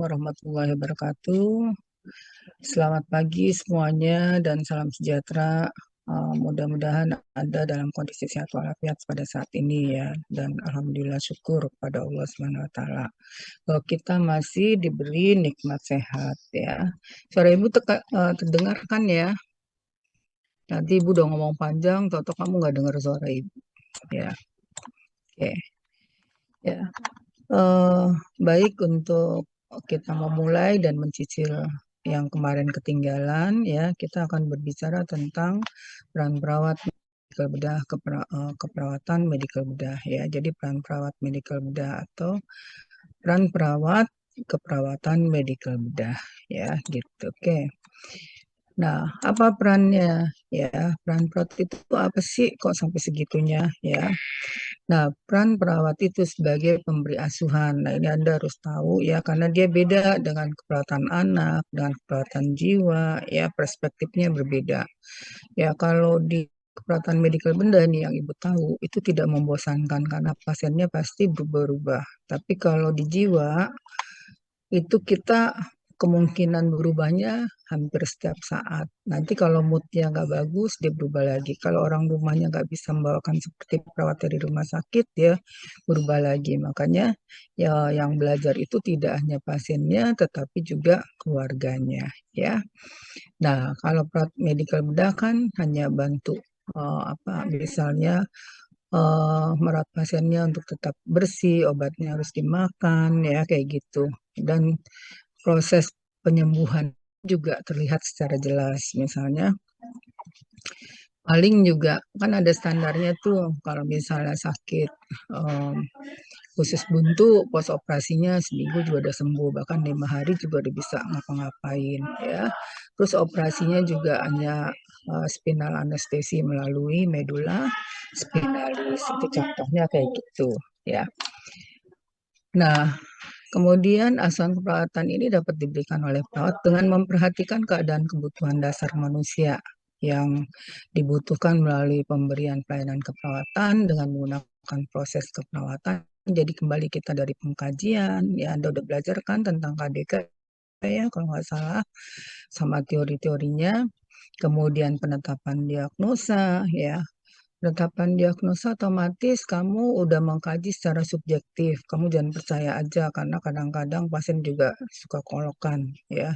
Warahmatullahi wabarakatuh. Selamat pagi semuanya dan salam sejahtera. Mudah-mudahan Anda dalam kondisi sehat walafiat pada saat ini ya. Dan alhamdulillah syukur kepada Allah Subhanahu wa taala. Kita masih diberi nikmat sehat ya. Suara Ibu terdengar kan ya? Nanti Ibu udah ngomong panjang, toto kamu nggak dengar suara Ibu ya. Oke. Ya. Eh, Baik, untuk kita memulai dan mencicil yang kemarin ketinggalan ya, kita akan berbicara tentang peran perawat medical bedah keperawatan medical bedah ya. Jadi peran perawat medical bedah atau peran perawat keperawatan medical bedah ya gitu. Oke. Nah, apa perannya ya? Peran perawat itu apa sih kok sampai segitunya ya? Nah, peran perawat itu sebagai pemberi asuhan. Nah, ini Anda harus tahu ya, karena dia beda dengan keperawatan anak, dengan keperawatan jiwa, ya perspektifnya berbeda. Ya, kalau di keperawatan medikal benda nih yang Ibu tahu, itu tidak membosankan karena pasiennya pasti berubah-ubah. Tapi kalau di jiwa, itu kita kemungkinan berubahnya hampir setiap saat. Nanti kalau moodnya nggak bagus, dia berubah lagi. Kalau orang rumahnya nggak bisa membawakan seperti perawat dari rumah sakit, dia berubah lagi. Makanya ya yang belajar itu tidak hanya pasiennya, tetapi juga keluarganya. Ya. Nah, kalau perawat medikal bedah kan hanya bantu misalnya merawat pasiennya untuk tetap bersih, obatnya harus dimakan, ya kayak gitu. Dan proses penyembuhan juga terlihat secara jelas. Misalnya, paling juga kan ada standarnya tuh kalau misalnya sakit em, khusus buntu, pos operasinya seminggu juga udah sembuh, bahkan 5 hari juga udah bisa ngapa-ngapain ya. Terus operasinya juga hanya spinal anestesi melalui medula spinalis, itu contohnya kayak gitu ya. Nah, kemudian asuhan keperawatan ini dapat diberikan oleh perawat dengan memperhatikan keadaan kebutuhan dasar manusia yang dibutuhkan melalui pemberian pelayanan keperawatan dengan menggunakan proses keperawatan. Jadi kembali kita dari pengkajian, ya Anda udah belajar kan tentang KDK ya kalau nggak salah, sama teori-teorinya, kemudian penetapan diagnosa ya. Penetapan diagnosa otomatis kamu udah mengkaji secara subjektif. Kamu jangan percaya aja karena kadang-kadang pasien juga suka kolokan ya,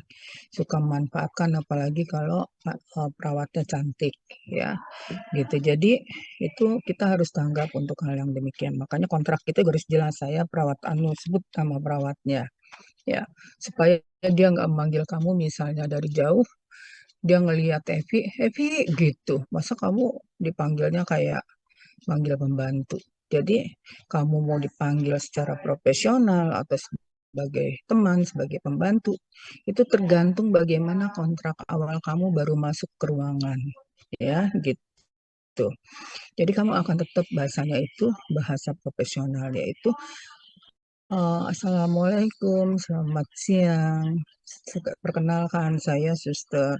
suka memanfaatkan apalagi kalau perawatnya cantik ya, gitu. Jadi itu kita harus tanggap untuk hal yang demikian. Makanya kontrak kita garis jelas saya perawat anu sebut nama perawatnya ya, supaya dia nggak memanggil kamu misalnya dari jauh, dia ngelihat Evi, Evi gitu. Masa kamu dipanggilnya kayak manggil pembantu. Jadi kamu mau dipanggil secara profesional atau sebagai teman, sebagai pembantu, itu tergantung bagaimana kontrak awal kamu baru masuk ke ruangan. Ya, gitu. Jadi kamu akan tetap bahasanya itu bahasa profesional, yaitu Assalamualaikum, selamat siang. Perkenalkan saya Suster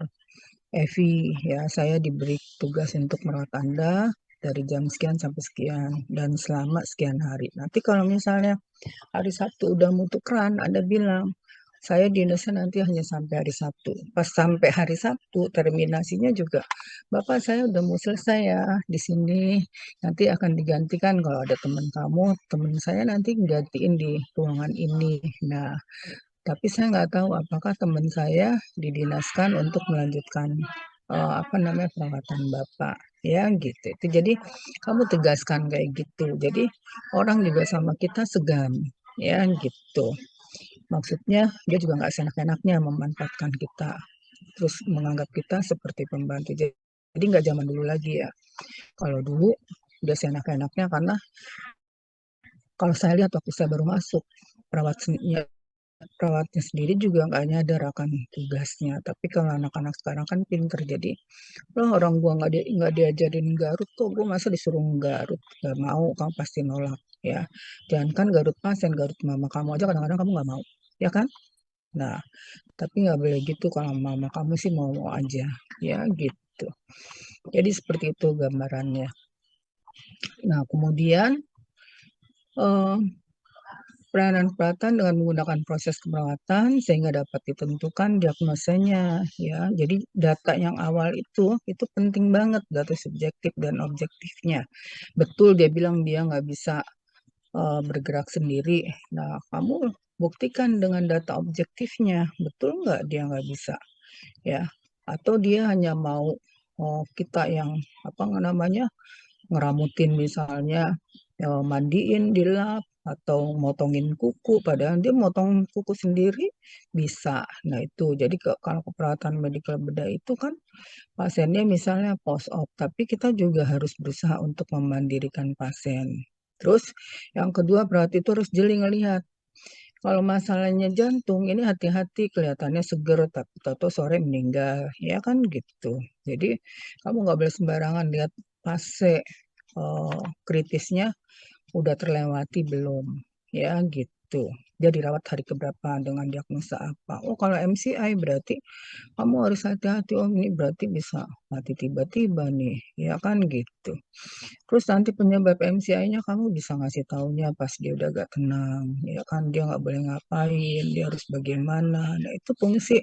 Evi ya, saya diberi tugas untuk merawat Anda dari jam sekian sampai sekian dan selama sekian hari. Nanti kalau misalnya hari Sabtu udah mau tukeran, Anda bilang, saya di Indonesia nanti hanya sampai hari Sabtu. Pas sampai hari Sabtu, terminasinya juga, Bapak saya udah mau selesai ya di sini. Nanti akan digantikan kalau ada teman kamu, teman saya nanti gantiin di ruangan ini. Nah, tapi saya nggak tahu apakah teman saya didinaskan untuk melanjutkan perawatan Bapak ya gitu. Itu jadi kamu tegaskan kayak gitu. Jadi orang juga sama kita segan ya gitu. Maksudnya dia juga nggak seenak-enaknya memanfaatkan kita, terus menganggap kita seperti pembantu. Jadi nggak zaman dulu lagi ya. Kalau dulu dia seenak-enaknya karena kalau saya lihat waktu saya baru masuk perawat perawatnya sendiri juga nggak nyadar akan tugasnya. Tapi kalau anak-anak sekarang kan pinter, jadi loh orang gua nggak diajarin Garut kok, gua masa disuruh Garut, nggak mau, kamu pasti nolak ya. Jangan kan Garut pasien, Garut mama kamu aja kadang-kadang kamu nggak mau, ya kan? Nah, tapi nggak boleh gitu, kalau mama kamu sih mau-mau aja, ya gitu. Jadi seperti itu gambarannya. Nah, kemudian eh, penanganan perawatan dengan menggunakan proses perawatan sehingga dapat ditentukan diagnosanya ya. Jadi data yang awal itu penting banget, data subjektif dan objektifnya. Betul dia bilang dia nggak bisa bergerak sendiri. Nah, kamu buktikan dengan data objektifnya, betul nggak dia nggak bisa ya? Atau dia hanya mau kita yang apa namanya ngeramutin misalnya mandiin di lab atau motongin kuku, padahal dia motong kuku sendiri bisa. Nah itu, jadi kalau keperawatan medikal bedah itu kan pasiennya misalnya post op, tapi kita juga harus berusaha untuk memandirikan pasien. Terus yang kedua perawat itu harus jeli ngelihat. Kalau masalahnya jantung, ini hati-hati kelihatannya seger, tapi tahu sore meninggal, ya kan gitu. Jadi kamu nggak boleh sembarangan lihat fase kritisnya udah terlewati belum, ya gitu. Dia dirawat hari keberapa dengan diagnosa apa. Oh kalau MCI berarti kamu harus hati-hati, oh ini berarti bisa mati tiba-tiba nih, ya kan gitu. Terus nanti penyebab MCI-nya kamu bisa ngasih taunya pas dia udah gak tenang, ya kan dia nggak boleh ngapain, dia harus bagaimana. Nah itu fungsi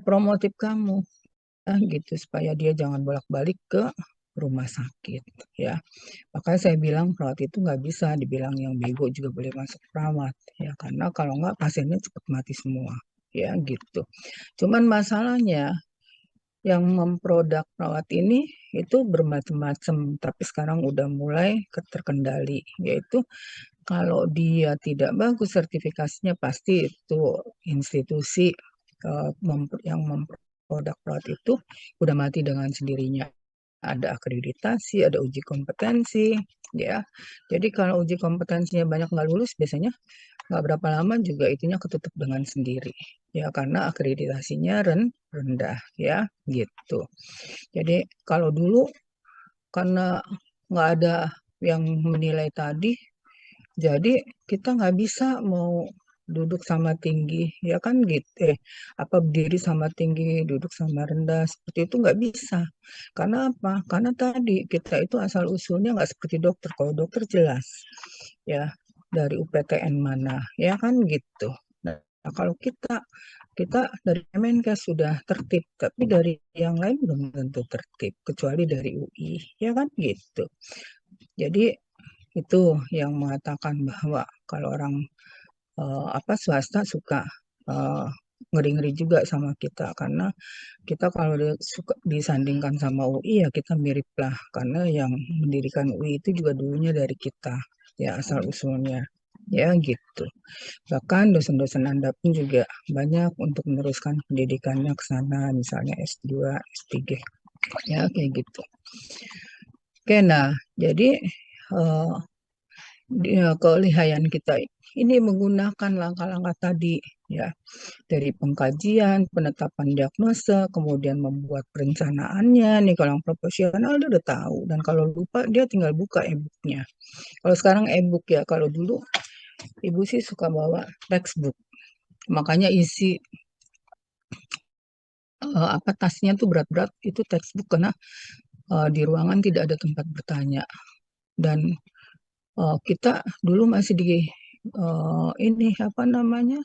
promotif kamu, gitu supaya dia jangan bolak-balik ke rumah sakit, ya. Makanya saya bilang perawat itu nggak bisa dibilang yang bego juga boleh masuk perawat, ya karena kalau nggak pasiennya cepat mati semua, ya gitu. Cuman masalahnya yang memproduk perawat ini itu bermacam-macam, tapi sekarang udah mulai terkendali, yaitu kalau dia tidak bagus sertifikasinya pasti itu institusi yang memproduk perawat itu udah mati dengan sendirinya. Ada akreditasi, ada uji kompetensi, ya. Jadi kalau uji kompetensinya banyak nggak lulus, biasanya nggak berapa lama juga itunya ketutup dengan sendiri, ya karena akreditasinya rendah, ya gitu. Jadi kalau dulu karena nggak ada yang menilai tadi, jadi kita nggak bisa mau duduk sama tinggi, ya kan gitu. Apa berdiri sama tinggi, duduk sama rendah, seperti itu nggak bisa. Karena apa? Karena tadi kita itu asal usulnya nggak seperti dokter. Kalau dokter jelas, ya dari UPTN mana, ya kan gitu. Nah, kalau kita dari Kemenkes sudah tertib, tapi dari yang lain belum tentu tertib, kecuali dari UI, ya kan gitu. Jadi itu yang mengatakan bahwa kalau orang swasta suka eh, ngeri-ngeri juga sama kita karena kita kalau suka disandingkan sama UI ya kita mirip lah karena yang mendirikan UI itu juga dulunya dari kita ya asal usulnya ya gitu. Bahkan dosen-dosen Anda pun juga banyak untuk meneruskan pendidikannya ke sana misalnya S2, S3 ya kayak gitu. Oke, nah jadi eh, kelihayan kita ini menggunakan langkah-langkah tadi ya dari pengkajian, penetapan diagnosa, kemudian membuat perencanaannya. Nih kalau yang profesional dia udah tahu dan kalau lupa dia tinggal buka e-booknya. Kalau sekarang e-book ya, kalau dulu ibu sih suka bawa textbook. Makanya isi apa tasnya tuh berat-berat itu textbook karena di ruangan tidak ada tempat bertanya dan kita dulu masih di ini apa namanya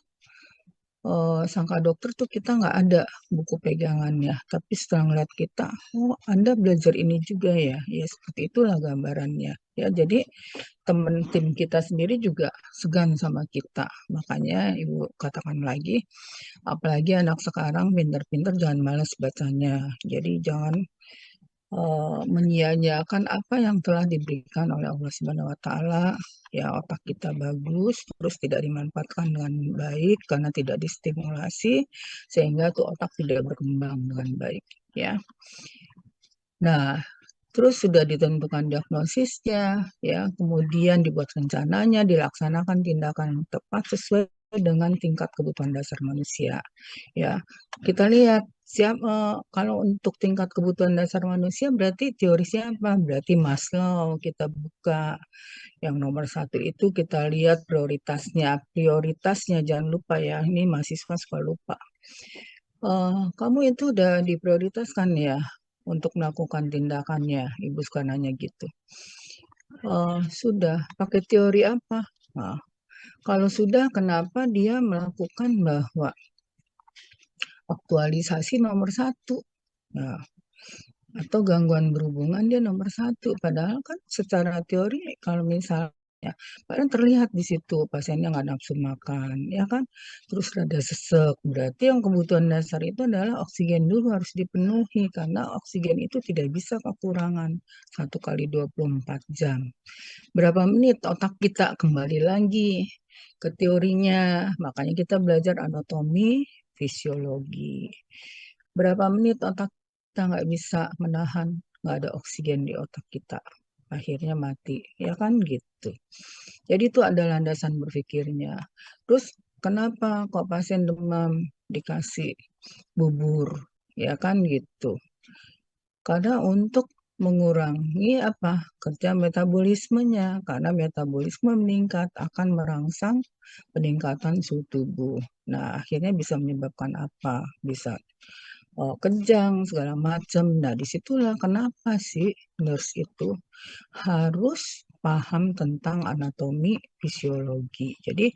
sangka dokter tuh kita nggak ada buku pegangannya. Tapi setelah ngeliat kita, oh Anda belajar ini juga ya. Ya seperti itulah gambarannya. Ya jadi teman tim kita sendiri juga segan sama kita. Makanya Ibu katakan lagi, apalagi anak sekarang pinter-pinter jangan malas bacanya. Jadi jangan menyia-nyiakan apa yang telah diberikan oleh Allah Subhanahu wa taala. Ya, otak kita bagus, terus tidak dimanfaatkan dengan baik karena tidak distimulasi sehingga tuh otak tidak berkembang dengan baik, ya. Nah, terus sudah ditentukan diagnosisnya, ya, kemudian dibuat rencananya, dilaksanakan tindakan yang tepat sesuai dengan tingkat kebutuhan dasar manusia. Ya, kita lihat kalau untuk tingkat kebutuhan dasar manusia berarti teori siapa? Berarti Maslow kita buka. Yang nomor satu itu kita lihat prioritasnya. Prioritasnya jangan lupa ya, ini mahasiswa suka lupa. Kamu itu udah diprioritaskan ya untuk melakukan tindakannya, Ibu suka nanya gitu. Sudah, pakai teori apa? Nah, Kalau sudah, kenapa dia melakukan bahwa aktualisasi nomor satu? Nah, atau gangguan berhubungan dia nomor satu. Padahal kan secara teori kalau misalnya padahal terlihat di situ pasiennya nggak nafsu makan, ya kan? Terus rada sesek. Berarti yang kebutuhan dasar itu adalah oksigen dulu harus dipenuhi karena oksigen itu tidak bisa kekurangan 1 kali 24 jam. Berapa menit otak kita kembali lagi ke teorinya. Makanya kita belajar anatomi, fisiologi. Berapa menit otak kita nggak bisa menahan, nggak ada oksigen di otak kita. Akhirnya mati, ya kan gitu. Jadi itu ada landasan berpikirnya. Terus kenapa kok pasien demam dikasih bubur, ya kan gitu. Karena untuk mengurangi apa kerja metabolismenya, karena metabolisme meningkat akan merangsang peningkatan suhu tubuh. Nah, akhirnya bisa menyebabkan apa? Bisa kejang segala macam. Nah, disitulah kenapa sih nurse itu harus paham tentang anatomi fisiologi. Jadi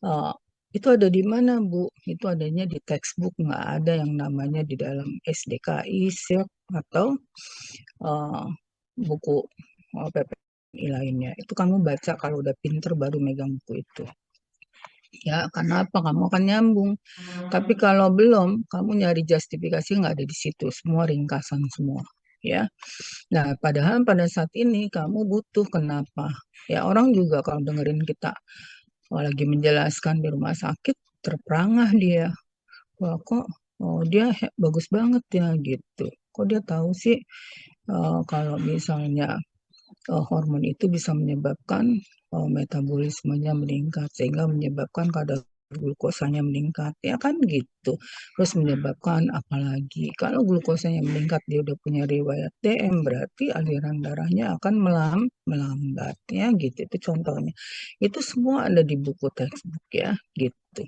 eh, itu ada di mana, Bu? Itu adanya di textbook, nggak ada yang namanya di dalam SDKI, SIRP, atau eh, buku PPI lainnya. Itu kamu baca kalau udah pinter baru megang buku itu. Ya, karena apa? Kamu akan nyambung. Tapi kalau belum, kamu nyari justifikasi nggak ada di situ. Semua ringkasan semua. Ya. Nah, padahal pada saat ini kamu butuh kenapa? Ya, orang juga kalau dengerin kita lagi menjelaskan di rumah sakit, terperangah dia. Wah, kok dia bagus banget ya gitu. Kok dia tahu sih kalau misalnya hormon itu bisa menyebabkan metabolismenya meningkat sehingga menyebabkan kadar glukosanya meningkat ya kan gitu. Terus menyebabkan apalagi kalau glukosanya meningkat dia udah punya riwayat DM berarti aliran darahnya akan melambat ya gitu. Itu contohnya. Itu semua ada di buku textbook ya gitu.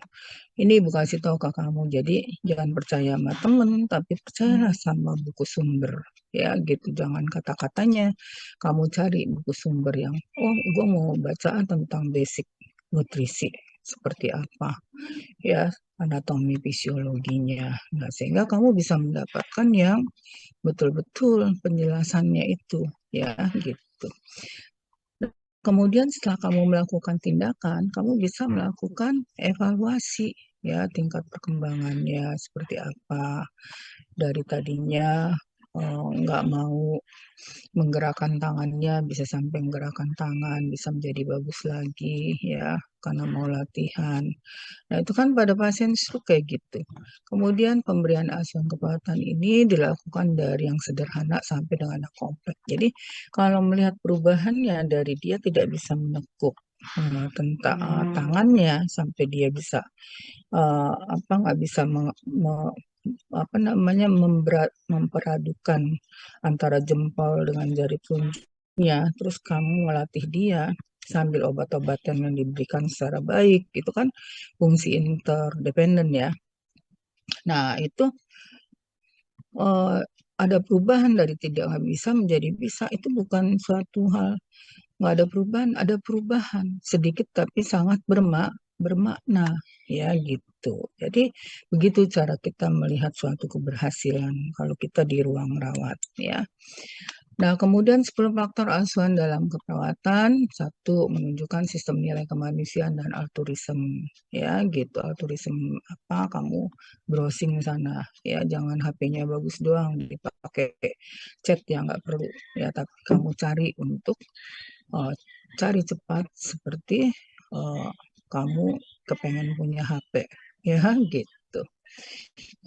Ini bukan kasih tahu ke kamu. Jadi jangan percaya sama temen, tapi percayalah sama buku sumber. Ya gitu, jangan kata-katanya. Kamu cari buku sumber yang, oh gue mau bacaan tentang basic nutrisi. Seperti apa. Ya, anatomi fisiologinya. Nah, sehingga kamu bisa mendapatkan yang betul-betul penjelasannya itu. Ya, gitu. Kemudian setelah kamu melakukan tindakan, kamu bisa melakukan evaluasi ya tingkat perkembangannya seperti apa dari tadinya nggak mau menggerakkan tangannya bisa sampai menggerakkan tangan bisa menjadi bagus lagi ya karena mau latihan. Nah, itu kan pada pasien stroke kayak gitu. Kemudian pemberian asuhan kekuatan ini dilakukan dari yang sederhana sampai dengan yang kompleks. Jadi, kalau melihat perubahannya dari dia tidak bisa menekuk tentang tangannya sampai dia bisa apa nggak bisa apa namanya memperadukan antara jempol dengan jari telunjuknya, terus kamu melatih dia sambil obat-obatan yang diberikan secara baik, itu kan fungsi interdependen ya. Nah, itu eh, ada perubahan dari tidak nggak bisa menjadi bisa, itu bukan suatu hal nggak ada perubahan sedikit tapi sangat bermakna ya gitu. Jadi begitu cara kita melihat suatu keberhasilan kalau kita di ruang rawat ya. Nah, kemudian 10 faktor asuhan dalam keperawatan. Satu, menunjukkan sistem nilai kemanusiaan dan altruism. Ya, gitu. Altruism apa? Kamu browsing sana. Ya, jangan HP-nya bagus doang dipakai chat yang nggak perlu. Ya, tapi kamu cari untuk eh, cari cepat seperti eh, kamu kepengen punya HP. Ya, gitu.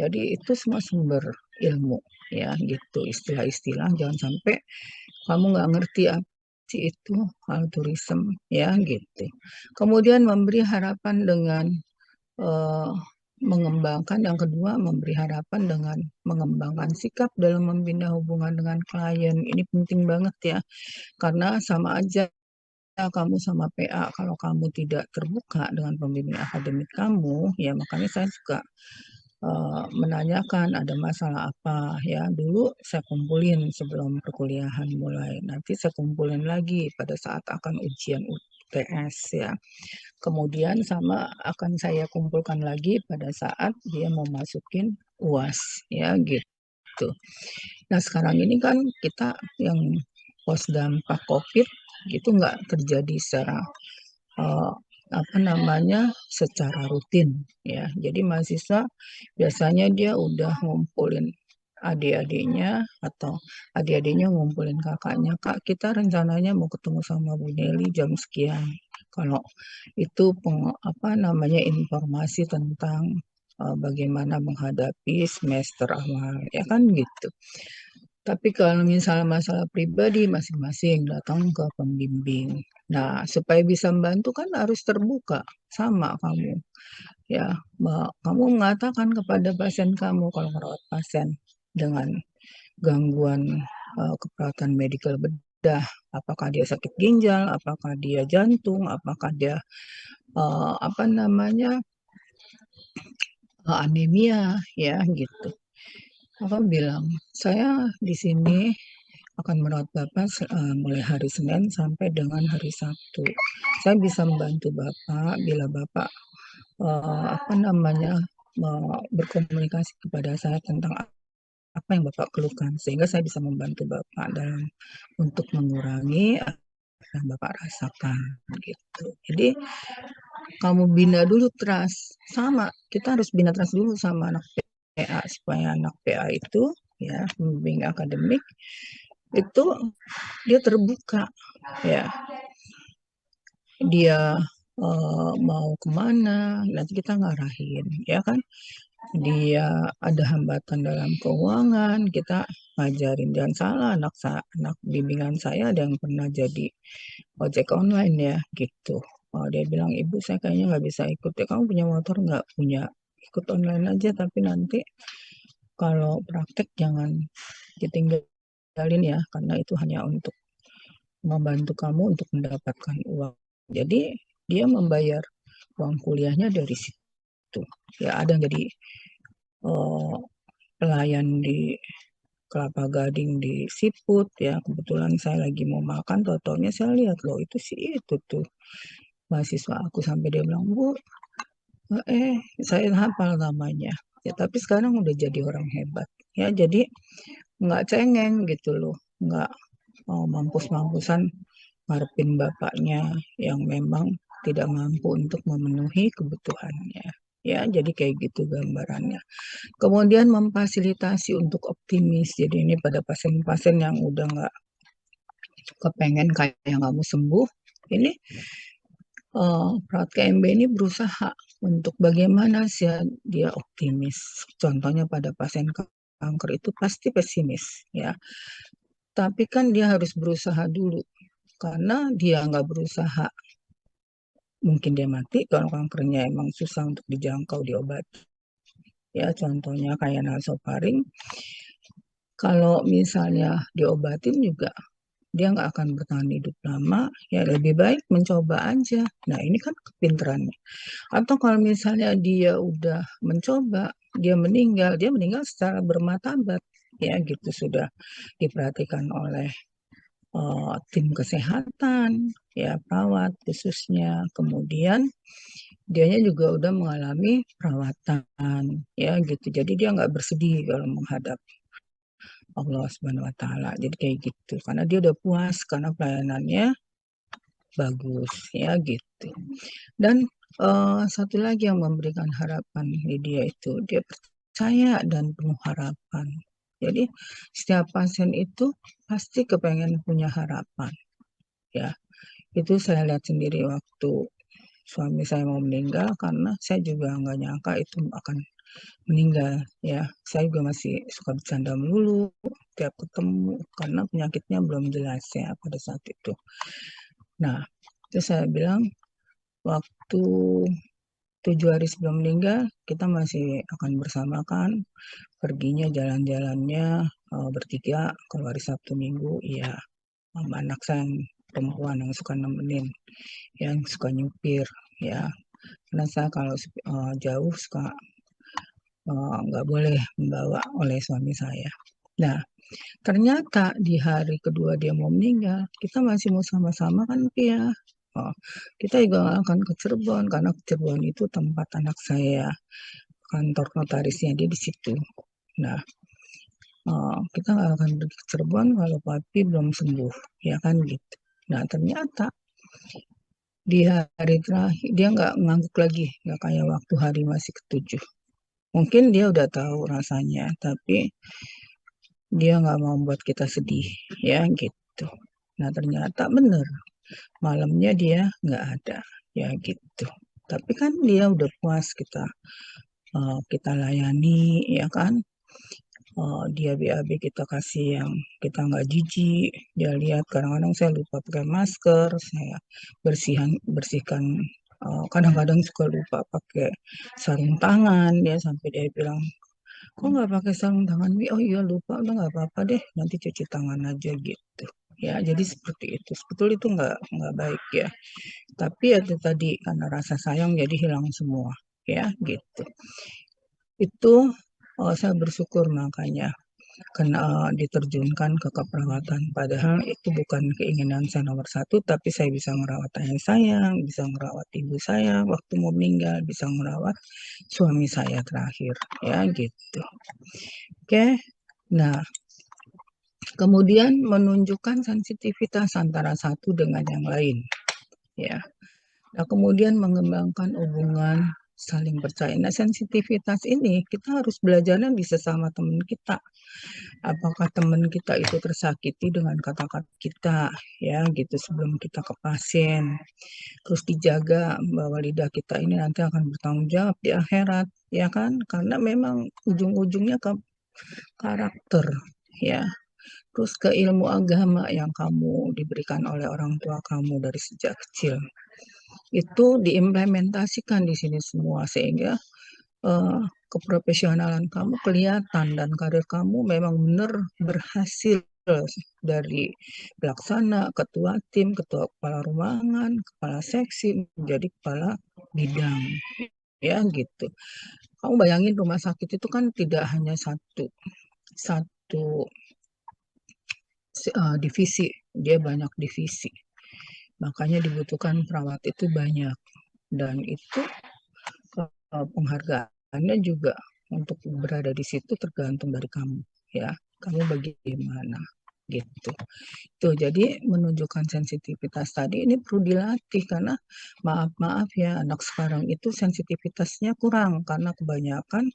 Jadi itu semua sumber ilmu ya gitu istilah-istilah jangan sampai kamu nggak ngerti apa sih itu altruism ya gitu. Kemudian memberi harapan dengan eh, mengembangkan yang kedua memberi harapan dengan mengembangkan sikap dalam membina hubungan dengan klien ini penting banget ya karena sama aja kamu sama PA kalau kamu tidak terbuka dengan pembimbing akademik kamu ya makanya saya suka menanyakan ada masalah apa ya dulu saya kumpulin sebelum perkuliahan mulai nanti saya kumpulin lagi pada saat akan ujian UTS ya. Kemudian sama akan saya kumpulkan lagi pada saat dia mau masukin UAS ya gitu. Nah sekarang ini kan kita yang pos dampak COVID itu nggak terjadi secara eh, apa namanya secara rutin ya. Jadi mahasiswa biasanya dia udah ngumpulin adik-adiknya atau adik-adiknya ngumpulin kakaknya, Kak kita rencananya mau ketemu sama Bu Neli jam sekian. Kalau itu apa namanya informasi tentang bagaimana menghadapi semester awal ya kan gitu. Tapi kalau misalnya masalah pribadi masing-masing datang ke pembimbing. Nah, supaya bisa membantu kan harus terbuka sama kamu. Ya, kamu mengatakan kepada pasien kamu kalau merawat pasien dengan gangguan keperawatan medikal bedah, apakah dia sakit ginjal, apakah dia jantung, apakah dia apa namanya anemia, ya gitu. Aku bilang, saya di sini akan merawat Bapak mulai hari Senin sampai dengan hari Sabtu. Saya bisa membantu Bapak bila Bapak apa namanya berkomunikasi kepada saya tentang apa yang Bapak keluhkan sehingga saya bisa membantu Bapak dalam untuk mengurangi apa yang Bapak rasakan gitu. Jadi kamu bina dulu trust sama kita harus bina trust dulu sama anak PA supaya anak PA itu ya pembimbing akademik itu dia terbuka ya dia mau kemana nanti kita ngarahin ya kan dia ada hambatan dalam keuangan kita ngajarin jangan salah anak bimbingan saya ada yang pernah jadi ojek online ya gitu. Oh, dia bilang ibu saya kayaknya nggak bisa ikut ya kamu punya motor nggak punya ikut online aja tapi nanti kalau praktek jangan ditinggalin ya karena itu hanya untuk membantu kamu untuk mendapatkan uang. Jadi dia membayar uang kuliahnya dari situ. Ya ada yang jadi uh, pelayan di Kelapa Gading di Siput ya. Kebetulan saya lagi mau makan, totalnya saya lihat loh itu sih itu tuh mahasiswa aku sampai dia bilang Bu, saya hafal namanya. Ya tapi sekarang udah jadi orang hebat. Ya jadi nggak cengeng gitu loh, nggak mampus-mampusan ngarepin bapaknya yang memang tidak mampu untuk memenuhi kebutuhannya. Ya, jadi kayak gitu gambarannya. Kemudian memfasilitasi untuk optimis. Jadi ini pada pasien-pasien yang udah nggak kepengen kayak kamu sembuh, ini perawat KMB ini berusaha untuk bagaimana sih dia optimis. Contohnya pada pasien kanker itu pasti pesimis ya. Tapi kan dia harus berusaha dulu karena dia nggak berusaha mungkin dia mati kalau kankernya emang susah untuk dijangkau diobati. Ya contohnya kayak nasofaring, kalau misalnya diobatin juga dia nggak akan bertahan hidup lama, ya lebih baik mencoba aja. Nah ini kan kepinterannya. Atau kalau misalnya dia udah mencoba, dia meninggal secara bermartabat, ya gitu sudah diperhatikan oleh tim kesehatan, ya perawat khususnya. Kemudian dianya juga udah mengalami perawatan, ya gitu. Jadi dia nggak bersedih kalau menghadap Allah Subhanahu Wa Taala. Jadi kayak gitu. Karena dia udah puas karena pelayanannya bagus, ya gitu. Dan satu lagi yang memberikan harapan di dia itu dia percaya dan penuh harapan. Jadi setiap pasien itu pasti kepengen punya harapan, ya. Itu saya lihat sendiri waktu suami saya mau meninggal karena saya juga nggak nyangka itu akan meninggal ya. Saya juga masih suka bercanda melulu tiap ketemu karena penyakitnya belum jelas ya pada saat itu. Nah, itu saya bilang waktu 7 hari sebelum meninggal kita masih akan bersama kan perginya jalan-jalannya bertiga kalau hari Sabtu Minggu iya sama anak saya yang perempuan yang suka nemenin yang suka nyupir ya karena saya kalau jauh suka nggak boleh membawa oleh suami saya. Nah, ternyata di hari kedua dia mau meninggal, kita masih mau sama-sama kan, Pi ya. Kita juga nggak akan ke Cirebon karena Cirebon itu tempat anak saya, kantor notarisnya dia di situ. Nah, kita nggak akan pergi ke Cirebon kalau papi belum sembuh, ya kan gitu. Nah, ternyata di hari terakhir dia nggak ngangguk lagi, nggak kayak waktu hari masih ketujuh. Mungkin dia udah tahu rasanya, tapi dia nggak mau buat kita sedih, ya gitu. Nah, ternyata bener, malamnya dia nggak ada, ya gitu. Tapi kan dia udah puas kita layani, ya kan. Dia BAB kita kasih yang kita nggak jijik. Dia lihat kadang-kadang saya lupa pakai masker, saya bersihkan. Kadang-kadang suka lupa pakai sarung tangan. Dia sampai dia bilang, kok nggak pakai sarung tangan, Wi? Oh iya lupa, udah nggak apa-apa deh, nanti cuci tangan aja gitu. Ya, jadi seperti itu. Sebetulnya itu nggak baik ya. Tapi ya itu tadi karena rasa sayang jadi hilang semua, ya gitu. Itu saya bersyukur makanya kena diterjunkan ke keperawatan. Padahal itu bukan keinginan saya nomor satu, tapi saya bisa merawat ayah saya, bisa merawat ibu saya waktu mau meninggal, bisa merawat suami saya terakhir, ya gitu. Oke, nah kemudian menunjukkan sensitivitas antara satu dengan yang lain, ya. Nah, kemudian mengembangkan hubungan saling percaya. Nah, sensitivitas ini kita harus belajarnya bisa sama teman kita. Apakah teman kita itu tersakiti dengan kata-kata kita, ya gitu sebelum kita ke pasien. Terus dijaga bahwa lidah kita ini nanti akan bertanggung jawab di akhirat, ya kan? Karena memang ujung-ujungnya ke karakter, ya. Terus ke ilmu agama yang kamu diberikan oleh orang tua kamu dari sejak kecil. Itu diimplementasikan di sini semua sehingga keprofesionalan kamu kelihatan dan karir kamu memang benar berhasil dari pelaksana, ketua tim, ketua kepala ruangan, kepala seksi menjadi kepala bidang, ya gitu. Kamu bayangin rumah sakit itu kan tidak hanya satu satu divisi, dia banyak divisi. Makanya dibutuhkan perawat itu banyak dan itu penghargaannya juga untuk berada di situ tergantung dari kamu, ya. Kamu bagaimana gitu. Tuh, jadi menunjukkan sensitivitas tadi ini perlu dilatih karena maaf-maaf ya anak sekarang itu sensitivitasnya kurang karena kebanyakan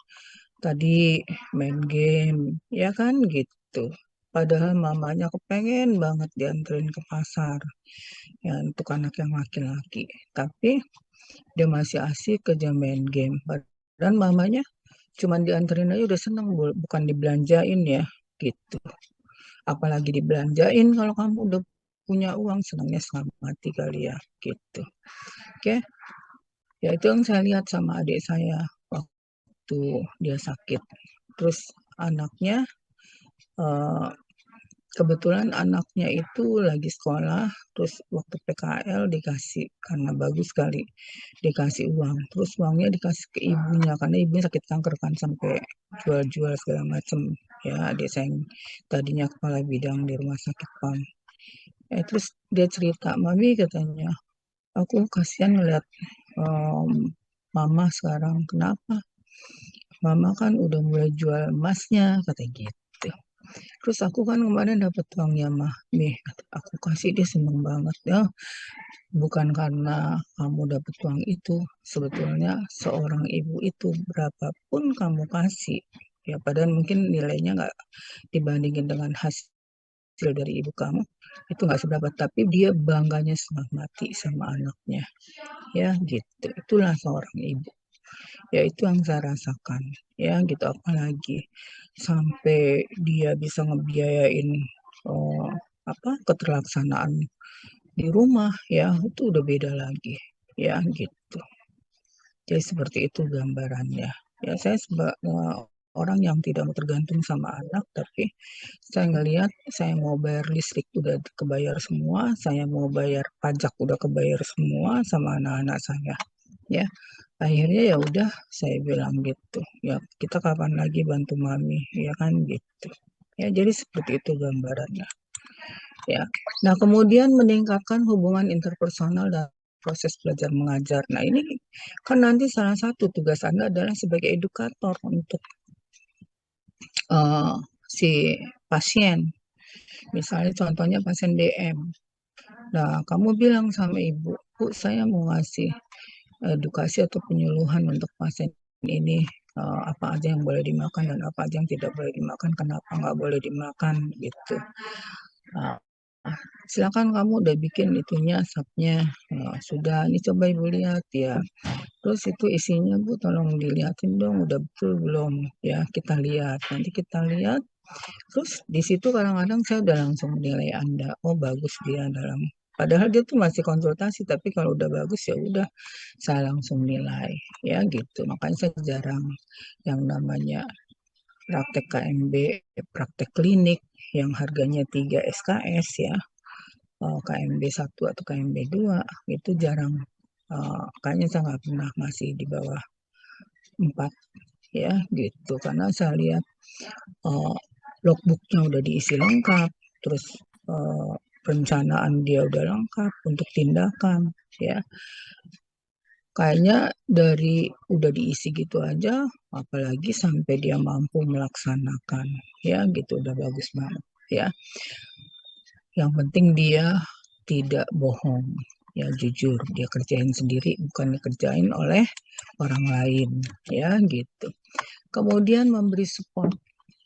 tadi main game, ya kan gitu. Padahal mamanya kepengen banget dianterin ke pasar, ya untuk anak yang laki-laki. Tapi dia masih asik kerja main game. Dan mamanya cuman dianterin aja udah seneng, bukan dibelanjain ya, gitu. Apalagi dibelanjain kalau kamu udah punya uang, senangnya setengah mati kali ya, gitu. Oke, ya itu yang saya lihat sama adik saya waktu dia sakit. Terus anaknya, eh, kebetulan anaknya itu lagi sekolah, terus waktu PKL dikasih, karena bagus sekali, dikasih uang. Terus uangnya dikasih ke ibunya, karena ibunya sakit kanker kan, sampai jual-jual segala macem. Ya, adik saya yang tadinya kepala bidang di rumah sakit PAM. Terus dia cerita, Mami katanya, aku kasihan ngeliat Mama sekarang. Kenapa? Mama kan udah mulai jual emasnya, kata gitu. Terus aku kan kemarin dapat uangnya mah, nih aku kasih dia seneng banget ya. Bukan karena kamu dapat uang itu, sebetulnya seorang ibu itu berapapun kamu kasih, ya padahal mungkin nilainya nggak dibandingin dengan hasil dari ibu kamu, itu nggak seberapa, tapi dia bangganya setengah mati sama anaknya, ya gitu. Itulah seorang ibu. Ya itu yang saya rasakan, ya gitu. Apalagi sampai dia bisa ngebiayain eh, keterlaksanaan di rumah, ya itu udah beda lagi, ya gitu. Jadi seperti itu gambarannya. Ya saya sebagai orang yang tidak mau tergantung sama anak, tapi saya ngelihat saya mau bayar listrik udah kebayar semua, saya mau bayar pajak udah kebayar semua sama anak-anak saya, ya. Akhirnya ya udah saya bilang gitu, ya kita kapan lagi bantu mami, ya kan gitu. Ya jadi seperti itu gambarannya. ya. Nah, kemudian meningkatkan hubungan interpersonal dan proses belajar mengajar. Nah, ini kan nanti salah satu tugas Anda adalah sebagai edukator untuk eh, si pasien. Misalnya contohnya pasien DM. Nah, kamu bilang sama ibu, Bu, saya mau ngasih edukasi atau penyuluhan untuk pasien ini, apa aja yang boleh dimakan dan apa aja yang tidak boleh dimakan, kenapa nggak boleh dimakan gitu. Nah, silakan kamu udah bikin itunya, subnya. Nah, sudah, ini coba ibu lihat ya. Terus itu isinya Bu, tolong dilihatin dong, udah betul belum? Ya, kita lihat. Nanti kita lihat. Terus di situ kadang-kadang saya udah langsung menilai Anda. Oh, bagus dia dalam. Padahal dia tuh masih konsultasi, tapi kalau udah bagus ya udah saya langsung nilai. Ya gitu. Makanya saya jarang yang namanya praktek KMB, praktek klinik yang harganya 3 SKS ya. KMB 1 atau KMB 2 itu jarang. Kayaknya saya nggak pernah masih di bawah 4 ya gitu. Karena saya lihat uh, logbooknya udah diisi lengkap, terus uh, perencanaan dia udah lengkap untuk tindakan, ya. Kayaknya dari udah diisi gitu aja, apalagi sampai dia mampu melaksanakan, ya gitu udah bagus banget, ya. Yang penting dia tidak bohong, ya jujur dia kerjain sendiri, bukan dikerjain oleh orang lain, ya gitu. Kemudian memberi support,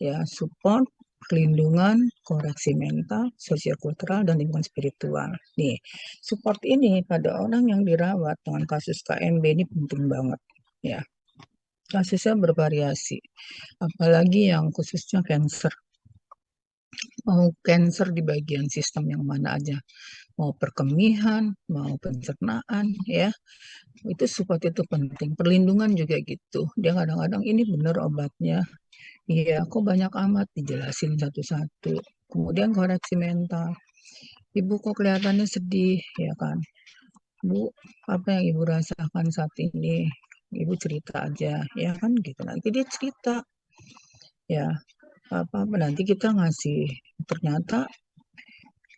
ya support, perlindungan, koreksi mental, sosial-kultural, dan lingkungan spiritual. Nih, support ini pada orang yang dirawat dengan kasus KMB ini penting banget. Ya, kasusnya bervariasi, apalagi yang khususnya cancer. Mau cancer di bagian sistem yang mana aja, mau perkemihan, mau pencernaan, ya, itu support itu penting. Perlindungan juga gitu. Dia kadang-kadang ini benar obatnya. Iya, kok banyak amat dijelasin satu-satu. Kemudian koreksi mental. Ibu kok kelihatannya sedih, ya kan? Bu, apa yang ibu rasakan saat ini? Ibu cerita aja, ya kan gitu. Nanti dia cerita, ya apa-apa. Nanti kita ngasih, ternyata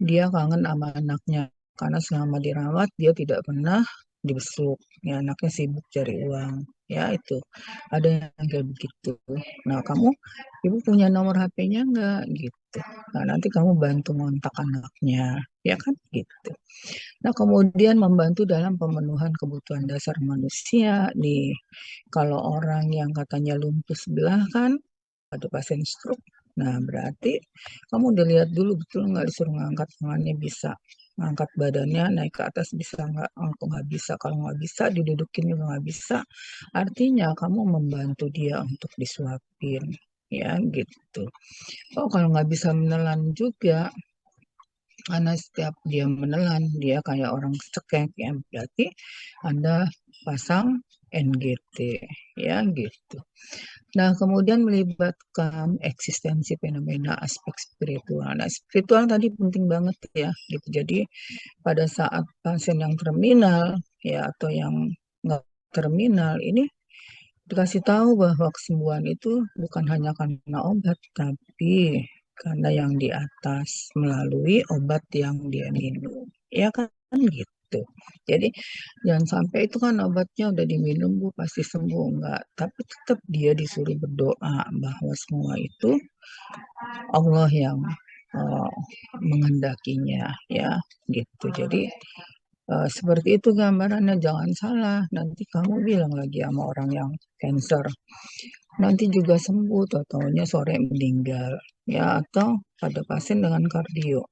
dia kangen sama anaknya. Karena selama dirawat, dia tidak pernah dibesuk. Ya, anaknya sibuk cari uang. Ya, itu. Ada yang kayak begitu. Nah, kamu, ibu punya nomor HP-nya nggak? Gitu. Nah, nanti kamu bantu ngontak anaknya. Ya kan? Gitu. Nah, kemudian membantu dalam pemenuhan kebutuhan dasar manusia. Nih, kalau orang yang katanya lumpuh sebelah kan, ada pasien stroke. Nah, berarti kamu udah lihat dulu betul nggak disuruh ngangkat tangannya bisa, ngangkat badannya naik ke atas bisa nggak? Aku nggak bisa. Kalau nggak bisa, didudukin juga nggak bisa. Artinya kamu membantu dia untuk disuapin, ya gitu. Oh, kalau nggak bisa menelan juga, karena setiap dia menelan, dia kayak orang cekek, ya berarti Anda pasang NGT, ya gitu. Nah, kemudian melibatkan eksistensi fenomena aspek spiritual. Nah, spiritual tadi penting banget ya, gitu. Jadi pada saat pasien yang terminal ya atau yang nggak terminal ini dikasih tahu bahwa kesembuhan itu bukan hanya karena obat, tapi karena yang di atas melalui obat yang dia minum. Ya kan gitu. Jadi jangan sampai itu kan obatnya udah diminum Bu pasti sembuh enggak, tapi tetap dia disuruh berdoa bahwa semua itu Allah yang eh, menghendakinya ya gitu. Jadi seperti itu gambarannya, jangan salah. Nanti kamu bilang lagi sama orang yang cancer, nanti juga sembuh, totalnya sore meninggal. Ya, atau pada pasien dengan kardio,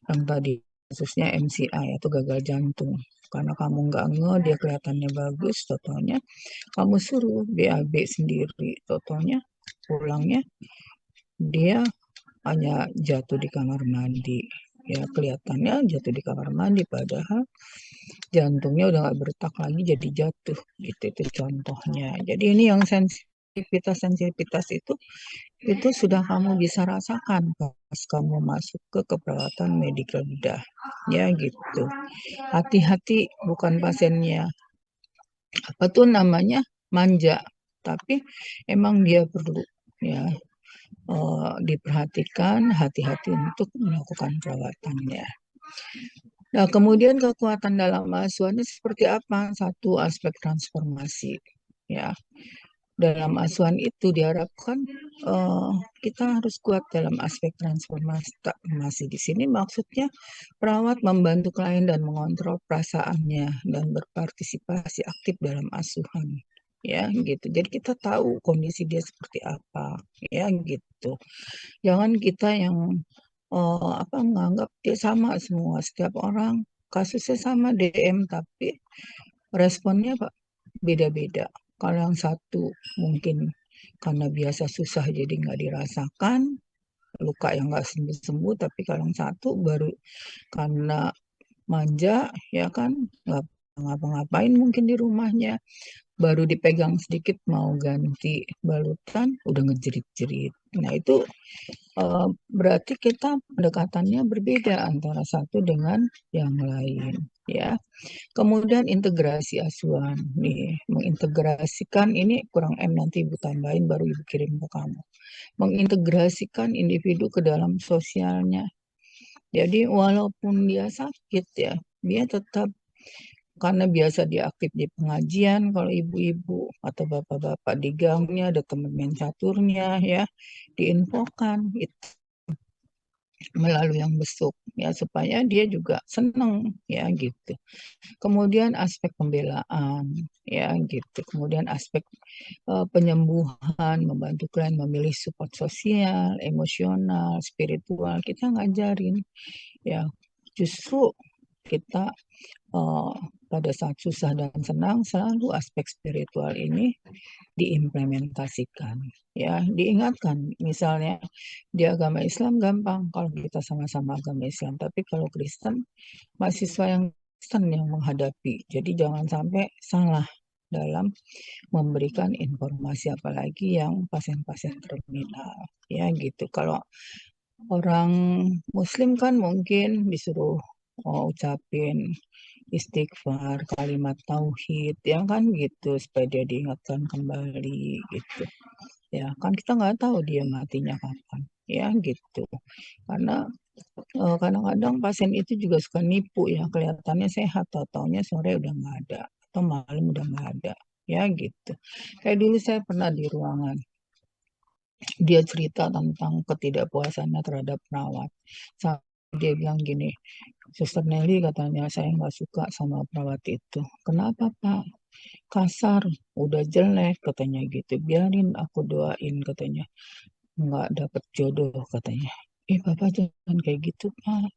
yang tadi khususnya MCI atau gagal jantung. Karena kamu nggak dia kelihatannya bagus, totalnya kamu suruh BAB sendiri, totalnya pulangnya dia hanya jatuh di kamar mandi. Ya, kelihatannya jatuh di kamar mandi, padahal jantungnya udah nggak berdetak lagi jadi jatuh gitu, itu contohnya. Jadi ini yang sensitivitas itu sudah kamu bisa rasakan pas kamu masuk ke keperawatan medical bedah ya gitu. Hati-hati, bukan pasiennya apa tuh namanya manja, tapi emang dia perlu ya diperhatikan, hati-hati untuk melakukan perawatannya. Nah, kemudian kekuatan dalam asuhannya seperti apa? Satu, aspek transformasi. Ya, dalam asuhan itu diharapkan eh, kita harus kuat dalam aspek transformasi. Transformasi di sini maksudnya perawat membantu klien dan mengontrol perasaannya dan berpartisipasi aktif dalam asuhan. Ya, gitu. Jadi kita tahu kondisi dia seperti apa, ya gitu. Jangan kita yang menganggap dia sama semua, setiap orang kasusnya sama DM tapi responnya Pak beda-beda. Kalau yang satu mungkin karena biasa susah jadi nggak dirasakan, luka yang nggak sembuh-sembuh, tapi kalau yang satu baru karena manja, ya kan, nggak ngapa-ngapain mungkin di rumahnya, baru dipegang sedikit mau ganti balutan, udah ngejerit-jerit. Nah itu berarti kita pendekatannya berbeda antara satu dengan yang lain, ya. Kemudian integrasi asuhan. Nih, mengintegrasikan ini kurang M nanti Ibu tambahin baru Ibu kirim ke kamu. Mengintegrasikan individu ke dalam sosialnya. Jadi walaupun dia sakit ya, dia tetap karena biasa dia aktif di pengajian kalau ibu-ibu atau bapak-bapak di gangnya ada teman main caturnya ya diinfokan itu melalui yang besuk ya supaya dia juga seneng ya gitu. Kemudian aspek pembelaan ya gitu. Kemudian aspek penyembuhan, membantu klien memilih support sosial, emosional, spiritual. Kita ngajarin ya justru kita eh, pada saat susah dan senang selalu aspek spiritual ini diimplementasikan ya diingatkan misalnya di agama Islam gampang kalau kita sama-sama agama Islam tapi kalau Kristen mahasiswa yang Kristen yang menghadapi jadi jangan sampai salah dalam memberikan informasi apalagi yang pasien-pasien terminal ya gitu kalau orang Muslim kan mungkin disuruh ucapin istighfar, kalimat tauhid, ya kan gitu, supaya dia diingatkan kembali gitu. Ya kan kita nggak tahu dia matinya kapan, ya gitu. Karena kadang-kadang pasien itu juga suka nipu ya, kelihatannya sehat, taunya sore udah nggak ada, atau malam udah nggak ada, ya gitu. Kayak dulu saya pernah di ruangan, dia cerita tentang ketidakpuasannya terhadap perawat. Dia bilang gini, Suster Nelly katanya saya nggak suka sama perawat itu. Kenapa Pak? Kasar, udah jelek katanya gitu. Biarin aku doain katanya. Nggak dapet jodoh katanya. Bapak jangan kayak gitu Pak.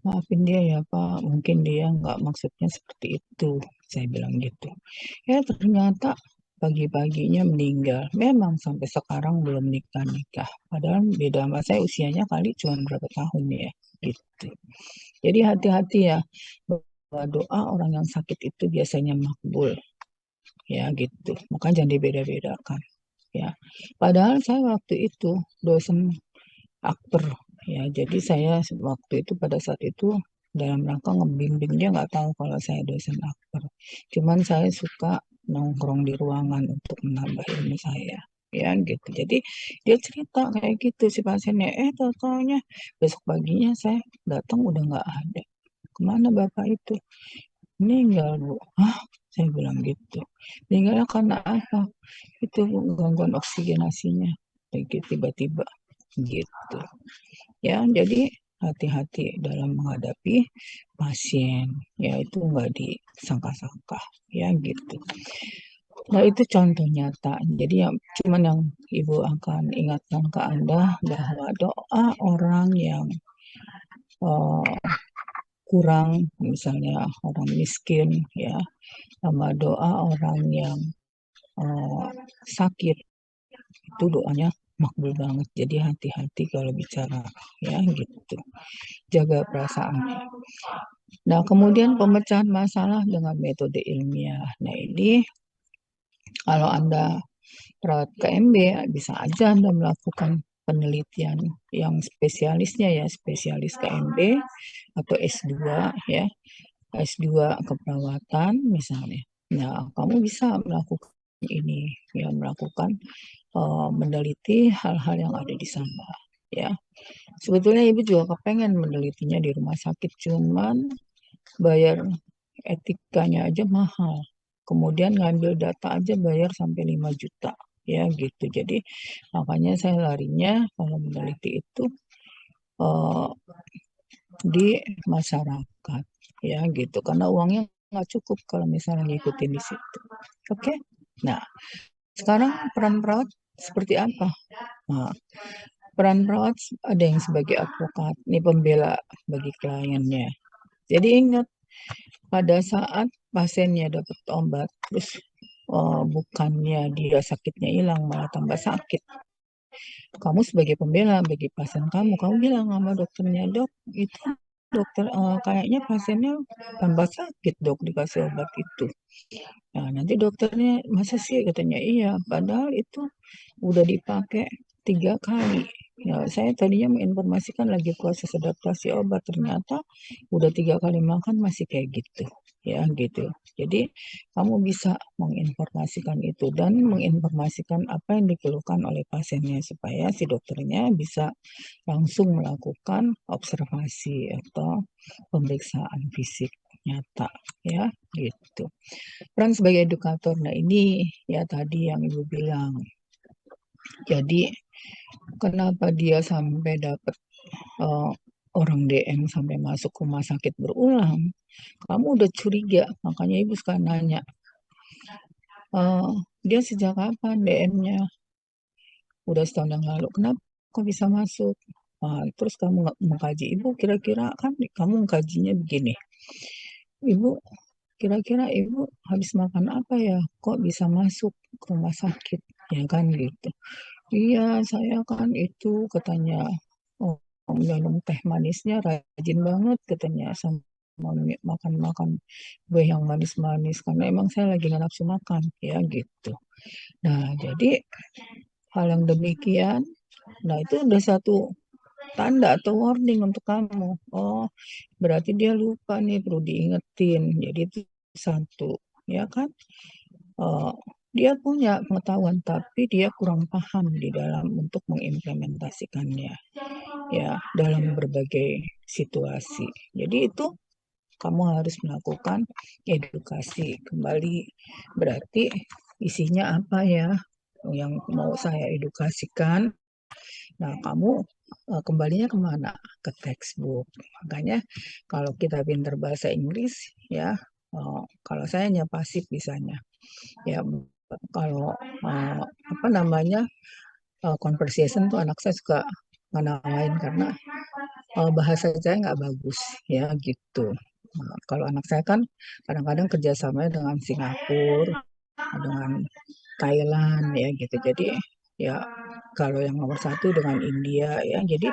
Maafin dia ya Pak. Mungkin dia nggak maksudnya seperti itu. Saya bilang gitu. Ya ternyata pagi-paginya meninggal. Memang sampai sekarang belum nikah-nikah. Padahal beda sama saya usianya kali cuma berapa tahun ya. Gitu. Jadi hati-hati ya, bahwa doa orang yang sakit itu biasanya makbul, ya gitu. Makanya jangan dibeda-bedakan, ya. Padahal saya waktu itu dosen akper, ya. Jadi saya waktu itu pada saat itu dalam rangka ngebimbing dia nggak tahu kalau saya dosen akper. Cuman saya suka nongkrong di ruangan untuk menambah ilmu saya. Ya gitu. Jadi dia cerita kayak gitu si pasiennya. Taunya besok paginya saya datang udah nggak ada. Kemana bapak itu? Meninggal, Bu. Hah? Saya bilang gitu. Meninggalnya karena apa? Itu gangguan oksigenasinya. Kayak gitu, tiba-tiba gitu. Ya, jadi hati-hati dalam menghadapi pasien. Ya, itu nggak disangka-sangka. Ya, gitu. Nah, itu contoh nyata. Jadi, cuman yang Ibu akan ingatkan ke Anda bahwa doa orang yang eh, kurang, misalnya orang miskin, ya, sama doa orang yang eh, sakit itu doanya makbul banget. Jadi hati-hati kalau bicara ya gitu. Jaga perasaannya. Nah, kemudian pemecahan masalah dengan metode ilmiah. Nah, ini kalau Anda perawat KMB bisa aja Anda melakukan penelitian yang spesialisnya ya, spesialis KMB atau S2 ya. S2 keperawatan misalnya. Nah, kamu bisa melakukan ini yang melakukan meneliti hal-hal yang ada di sana ya. Sebetulnya ibu juga kepengen menelitinya di rumah sakit, cuman bayar etikanya aja mahal. Kemudian ngambil data aja bayar sampai 5 juta ya gitu. Jadi makanya saya larinya kalau meneliti itu eh, di masyarakat ya gitu. Karena uangnya nggak cukup kalau misalnya ngikutin di situ. Oke. Nah, sekarang peran perawat seperti apa? Nah, peran perawat ada yang sebagai advokat, nih pembela bagi kliennya. Jadi ingat, pada saat pasiennya dapat obat, terus bukannya dia sakitnya hilang, malah tambah sakit. Kamu sebagai pembela bagi pasien kamu, kamu bilang sama dokternya, dok, itu dokter kayaknya pasiennya tambah sakit dok dikasih obat itu. Nah, nanti dokternya, masa sih katanya, iya, padahal itu udah dipakai 3 kali. Ya, saya tadinya menginformasikan lagi proses adaptasi obat, ternyata udah 3 kali makan masih kayak gitu. Ya, gitu. Jadi, kamu bisa menginformasikan itu dan menginformasikan apa yang dikeluhkan oleh pasiennya supaya si dokternya bisa langsung melakukan observasi atau pemeriksaan fisik nyata ya gitu. Peran sebagai edukator, nah ini ya tadi yang ibu bilang, jadi kenapa dia sampai dapat uh, orang DM sampai masuk rumah sakit berulang, kamu udah curiga, makanya ibu sekarang nanya, uh, dia sejak kapan DM-nya, udah setahun yang lalu, kenapa kok bisa masuk. Terus kamu nggak mengkaji, ibu kira-kira kan kamu mengkajinya begini, ibu kira-kira ibu habis makan apa ya kok bisa masuk ke rumah sakit, ya kan gitu. Iya, saya kan itu katanya, oh, minum teh manisnya rajin banget katanya, sama makan-makan kue yang manis-manis karena emang saya lagi nggak nafsu makan ya gitu. Nah, jadi hal yang demikian, nah itu udah satu tanda atau warning untuk kamu. Oh, berarti dia lupa nih, perlu diingetin. Jadi itu satu, ya kan? eh, Dia punya pengetahuan tapi dia kurang paham di dalam untuk mengimplementasikannya ya dalam berbagai situasi. Jadi itu kamu harus melakukan edukasi kembali. Berarti isinya apa ya yang mau saya edukasikan? Nah, kamu kembalinya kemana? Ke textbook. Makanya kalau kita pintar bahasa Inggris ya, kalau saya hanya pasif bisanya. Ya, kalau apa namanya conversation tuh anak saya suka nganawain karena bahasa saya nggak bagus ya gitu. Nah, kalau anak saya kan kadang-kadang kerjasamanya dengan Singapura, dengan Thailand ya gitu. Jadi ya kalau yang nomor satu dengan India ya. Jadi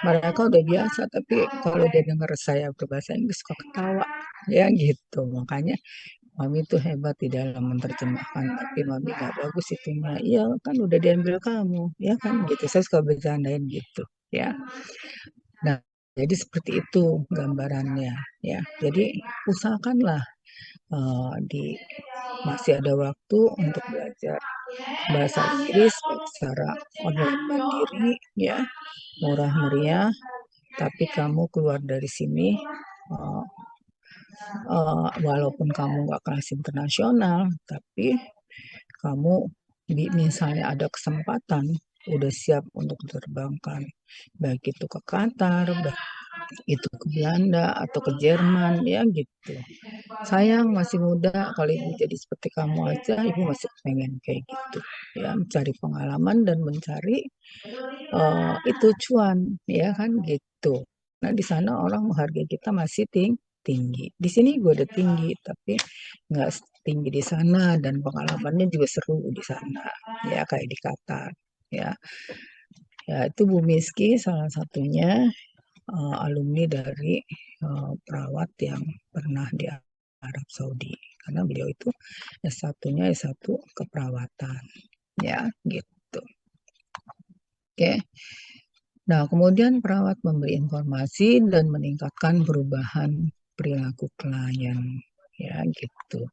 mereka udah biasa. Tapi kalau dia dengar saya berbahasa Inggris suka ketawa ya gitu. Makanya Mami tuh hebat di dalam menerjemahkan, tapi Mami gak bagus itunya. Iya kan udah diambil kamu, ya kan gitu. Saya suka bercandain gitu, ya. Nah, jadi seperti itu gambarannya, ya. Jadi usahakanlah di masih ada waktu untuk belajar bahasa Inggris secara online mandiri, ya, murah meriah. Tapi kamu keluar dari sini, uh, walaupun kamu nggak kelas internasional, tapi kamu misalnya ada kesempatan udah siap untuk diterbangkan, baik itu ke Qatar, baik itu ke Belanda atau ke Jerman ya gitu. Sayang masih muda, kalau ibu jadi seperti kamu aja, ibu masih pengen kayak gitu ya, mencari pengalaman dan mencari itu cuan ya kan gitu. Nah di sana orang menghargai kita masih tinggi. Di sini gue udah tinggi, tapi nggak tinggi di sana dan pengalamannya juga seru di sana. Ya kayak di Qatar. Ya, ya itu Bu Miski salah satunya alumni dari perawat yang pernah di Arab Saudi. Karena beliau itu S1-nya S1 keperawatan. Ya, gitu. Oke. Nah, kemudian perawat memberi informasi dan meningkatkan perubahan perilaku klien. ya gitu.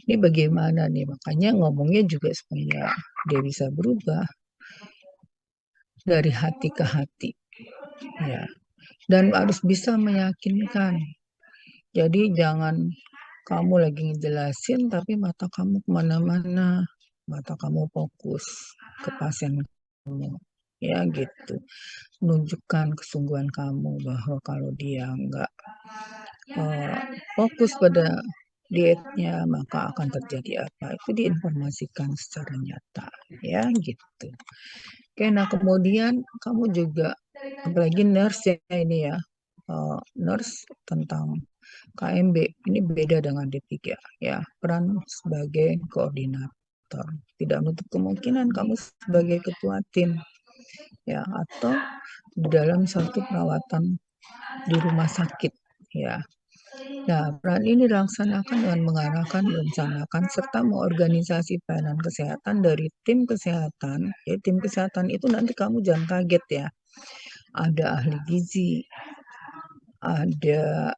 Ini bagaimana nih, makanya ngomongnya juga supaya dia bisa berubah dari hati ke hati, ya. Dan harus bisa meyakinkan. Jadi jangan kamu lagi ngejelasin tapi mata kamu kemana-mana, mata kamu fokus ke pasien kamu, ya gitu. Menunjukkan kesungguhan kamu bahwa kalau dia nggak eh, fokus pada dietnya maka akan terjadi apa itu diinformasikan secara nyata, ya gitu. Oke, nah kemudian kamu juga apalagi nurse ya ini ya, nurse tentang KMB ini beda dengan D3 ya, peran sebagai koordinator. Tidak menutup kemungkinan kamu sebagai ketua tim ya, atau di dalam satu perawatan di rumah sakit ya. Nah, peran ini dilaksanakan dengan mengarahkan, merencanakan, serta mengorganisasi pelayanan kesehatan dari tim kesehatan. Ya, tim kesehatan itu nanti kamu jangan kaget ya. Ada ahli gizi, ada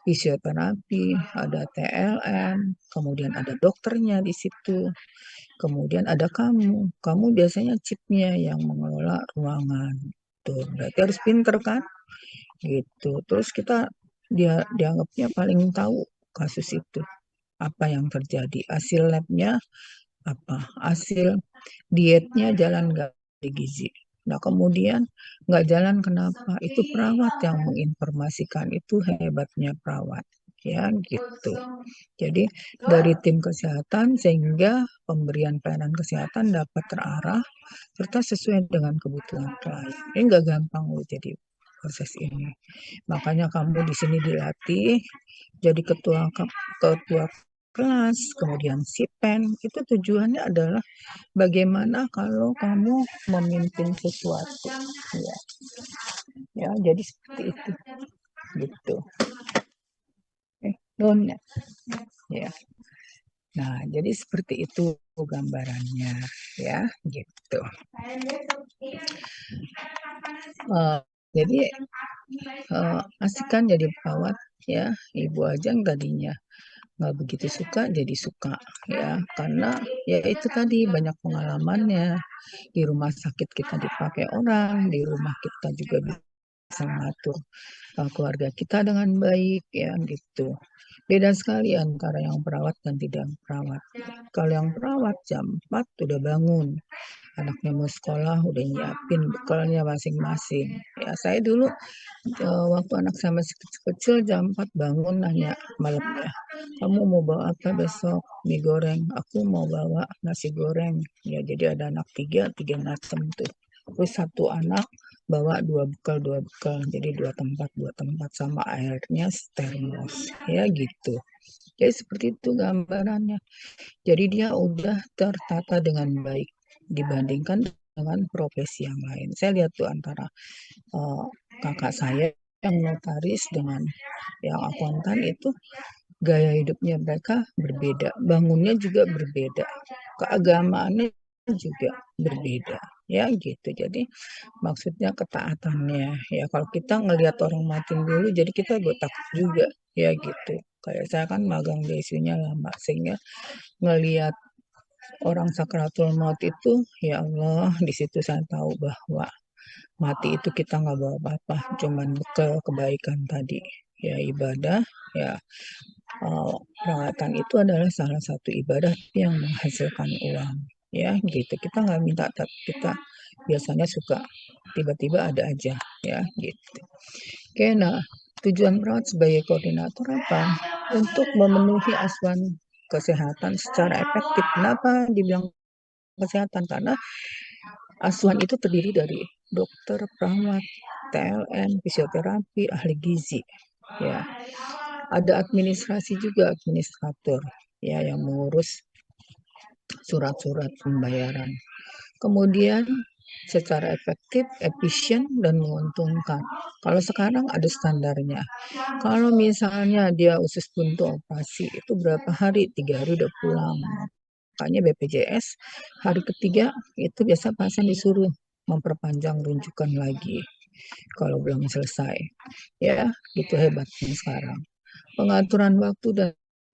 fisioterapi, ada TLM, kemudian ada dokternya di situ, kemudian ada kamu. Kamu biasanya chipnya yang mengelola ruangan. Tuh, berarti harus pinter kan? Gitu. Terus kita dia dianggapnya paling tahu kasus itu. Apa yang terjadi? Hasil labnya apa? Hasil dietnya jalan nggak di gizi. Nah, kemudian nggak jalan kenapa? Itu perawat yang menginformasikan. Itu hebatnya perawat. Ya, gitu. Jadi, dari tim kesehatan sehingga pemberian pelayanan kesehatan dapat terarah serta sesuai dengan kebutuhan klien. Ini nggak gampang loh jadi proses ini. Makanya kamu di sini dilatih jadi ketua kelas, kemudian sipen. Itu tujuannya adalah bagaimana kalau kamu memimpin sesuatu. Ya, ya jadi seperti itu. Gitu. Don ya. Ya. Nah, jadi seperti itu gambarannya ya, gitu. Jadi asik kan jadi perawat ya, ibu aja yang tadinya nggak begitu suka jadi suka ya, karena ya itu tadi banyak pengalamannya. Di rumah sakit kita dipakai orang, di rumah kita juga bisa mengatur keluarga kita dengan baik ya gitu. Beda sekali antara yang perawat dan tidak perawat. Kalau yang perawat jam 4 udah bangun, anaknya mau sekolah udah nyiapin bekalnya masing-masing. Ya saya dulu waktu anak saya masih kecil-kecil jam 4 bangun nanya malamnya, kamu mau bawa apa besok? Mie goreng. Aku mau bawa nasi goreng. Ya jadi ada anak tiga macam tuh. Terus satu anak bawa dua bekal. Jadi dua tempat sama airnya termos. Ya gitu. Jadi seperti itu gambarannya. Jadi dia udah tertata dengan baik dibandingkan dengan profesi yang lain. Saya lihat tuh antara kakak saya yang notaris dengan yang akuntan itu gaya hidupnya mereka berbeda, bangunnya juga berbeda, keagamaannya juga berbeda, ya gitu. Jadi maksudnya ketaatannya ya, kalau kita ngelihat orang mati dulu jadi kita gue takut juga ya gitu. Kayak saya kan magang di ICU-nya lama sehingga ngelihat orang sakratul maut itu ya Allah, di situ saya tahu bahwa mati itu kita nggak bawa apa-apa, cuman bekal kebaikan tadi ya, ibadah ya. Perawatan itu adalah salah satu ibadah yang menghasilkan uang ya gitu. Kita nggak minta tapi kita biasanya suka tiba-tiba ada aja ya gitu. Oke, nah tujuan perawat sebagai koordinator apa? Untuk memenuhi asuhan kesehatan secara efektif. Kenapa dibilang kesehatan? Karena asuhan itu terdiri dari dokter, perawat, TLN, fisioterapi, ahli gizi. Ya, ada administrasi juga, administrator ya yang mengurus surat-surat pembayaran. Kemudian secara efektif, efisien, dan menguntungkan. Kalau sekarang ada standarnya. Kalau misalnya dia usus buntu operasi, itu berapa hari? 3 hari udah pulang. Makanya BPJS hari ketiga itu biasa pasien disuruh memperpanjang rujukan lagi kalau belum selesai. Ya, gitu hebatnya sekarang. Pengaturan waktu dan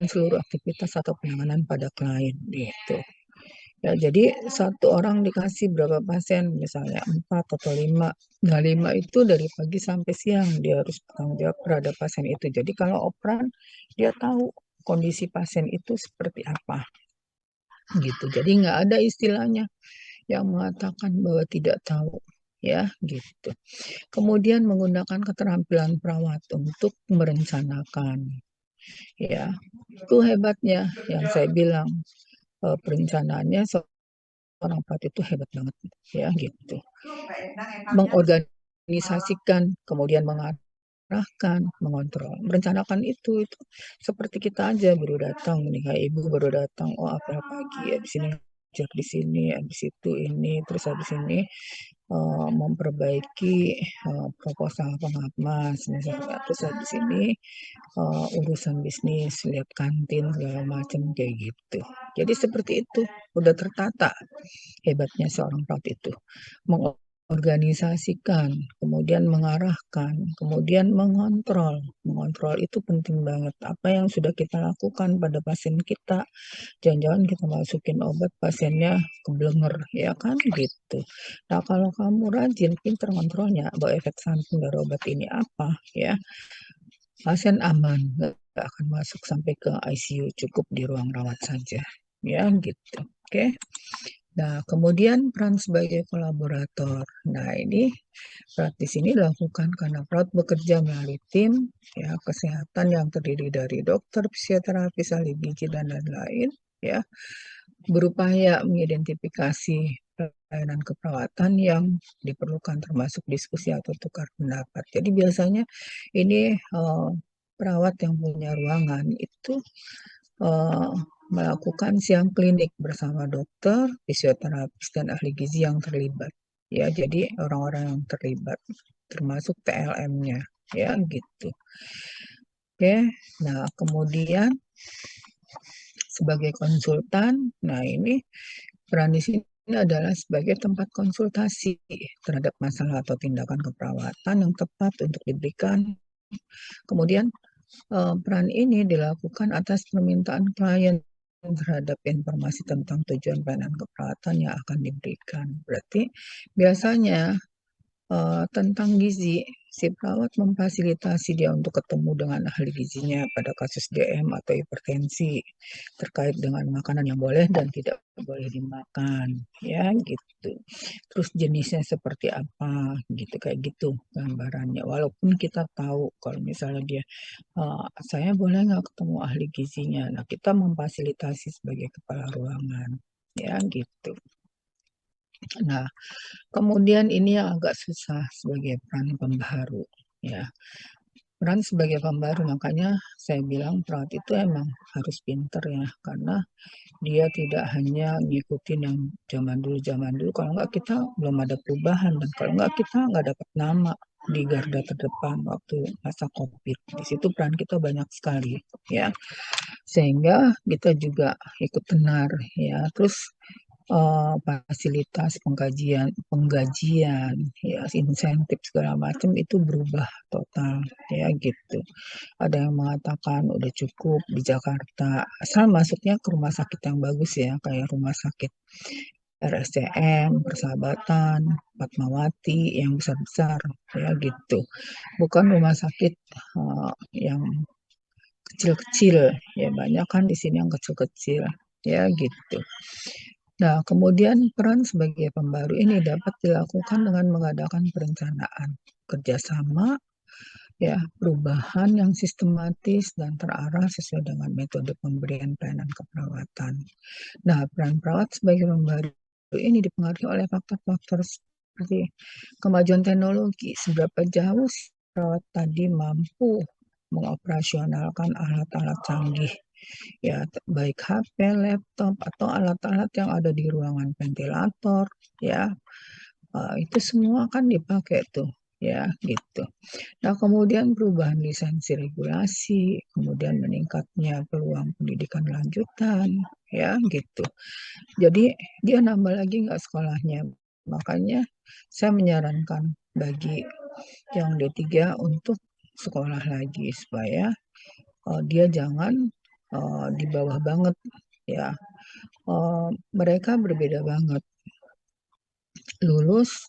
seluruh aktivitas atau penanganan pada klien gitu. Ya, jadi satu orang dikasih berapa pasien, misalnya 4 atau 5. Nah, 5 itu dari pagi sampai siang dia harus bertanggung jawab terhadap pasien itu. Jadi kalau operan dia tahu kondisi pasien itu seperti apa gitu. Jadi nggak ada istilahnya yang mengatakan bahwa tidak tahu ya gitu. Kemudian menggunakan keterampilan perawat untuk merencanakan ya. Itu hebatnya yang saya bilang perencanaannya seorang perawat itu hebat banget ya gitu. Mengorganisasikan, kemudian mengarahkan, mengontrol, merencanakan itu seperti kita aja baru datang nih, kayak ibu baru datang, oh apel pagi, habis ini ngajak di sini, habis itu ini, terus habis ini memperbaiki proposal pengamas misalnya, terus habis ini urusan bisnis, lihat kantin segala macam kayak gitu. Jadi seperti itu, udah tertata hebatnya seorang perawat itu. Mengorganisasikan, kemudian mengarahkan, kemudian mengontrol. Mengontrol itu penting banget. Apa yang sudah kita lakukan pada pasien kita, jangan-jangan kita masukin obat pasiennya keblenger, ya kan gitu. Nah, kalau kamu rajin, pinter kontrolnya, bahwa efek samping dari obat ini apa, ya, pasien aman, nggak akan masuk sampai ke ICU, cukup di ruang rawat saja, ya gitu. Oke. Nah, kemudian peran sebagai kolaborator. Nah, ini peran di sini dilakukan karena perawat bekerja melalui tim ya kesehatan yang terdiri dari dokter, fisioterapi, ahli gizi dan lain-lain ya, berupaya mengidentifikasi pelayanan keperawatan yang diperlukan termasuk diskusi atau tukar pendapat. Jadi biasanya ini perawat yang punya ruangan itu eh, melakukan siang klinik bersama dokter, fisioterapis, dan ahli gizi yang terlibat. Ya, jadi orang-orang yang terlibat, termasuk TLM-nya, ya gitu. Oke, nah kemudian sebagai konsultan, nah ini peran di sini adalah sebagai tempat konsultasi terhadap masalah atau tindakan keperawatan yang tepat untuk diberikan. Kemudian peran ini dilakukan atas permintaan klien terhadap informasi tentang tujuan pelayanan keperawatan yang akan diberikan. Berarti biasanya tentang gizi, si perawat memfasilitasi dia untuk ketemu dengan ahli gizinya pada kasus DM atau hipertensi terkait dengan makanan yang boleh dan tidak boleh dimakan, ya gitu. Terus jenisnya seperti apa, gitu kayak gitu gambarannya. Walaupun kita tahu kalau misalnya dia, saya boleh nggak ketemu ahli gizinya. Nah, kita memfasilitasi sebagai kepala ruangan, ya gitu. Nah, kemudian ini yang agak susah sebagai peran pembaharu, ya. Peran sebagai pembaharu, makanya saya bilang perawat itu emang harus pinter ya, karena dia tidak hanya ngikutin yang zaman dulu, kalau nggak kita belum ada perubahan, dan kalau nggak kita nggak dapat nama di garda terdepan waktu masa COVID. Di situ peran kita banyak sekali, ya. Sehingga kita juga ikut tenar, ya. Terus fasilitas penggajian, ya, insentif segala macam itu berubah total, ya gitu. Ada yang mengatakan udah cukup di Jakarta, asal masuknya ke rumah sakit yang bagus ya, kayak rumah sakit RSCM, Persahabatan, Fatmawati yang besar-besar, ya gitu. Bukan rumah sakit yang kecil-kecil, ya banyak kan di sini yang kecil-kecil, ya gitu. Nah, kemudian peran sebagai pembaru ini dapat dilakukan dengan mengadakan perencanaan, kerjasama, ya, perubahan yang sistematis dan terarah sesuai dengan metode pemberian pelayanan keperawatan. Nah, peran perawat sebagai pembaru ini dipengaruhi oleh faktor-faktor seperti kemajuan teknologi, seberapa jauh si perawat tadi mampu mengoperasionalkan alat-alat canggih, ya baik HP, laptop, atau alat-alat yang ada di ruangan ventilator, ya itu semua kan dipakai tuh, ya gitu. Nah, kemudian perubahan lisensi regulasi, kemudian meningkatnya peluang pendidikan lanjutan, ya gitu. Jadi dia nambah lagi nggak sekolahnya. Makanya saya menyarankan bagi yang D3 untuk sekolah lagi supaya dia jangan di bawah banget ya. Mereka berbeda banget. Lulus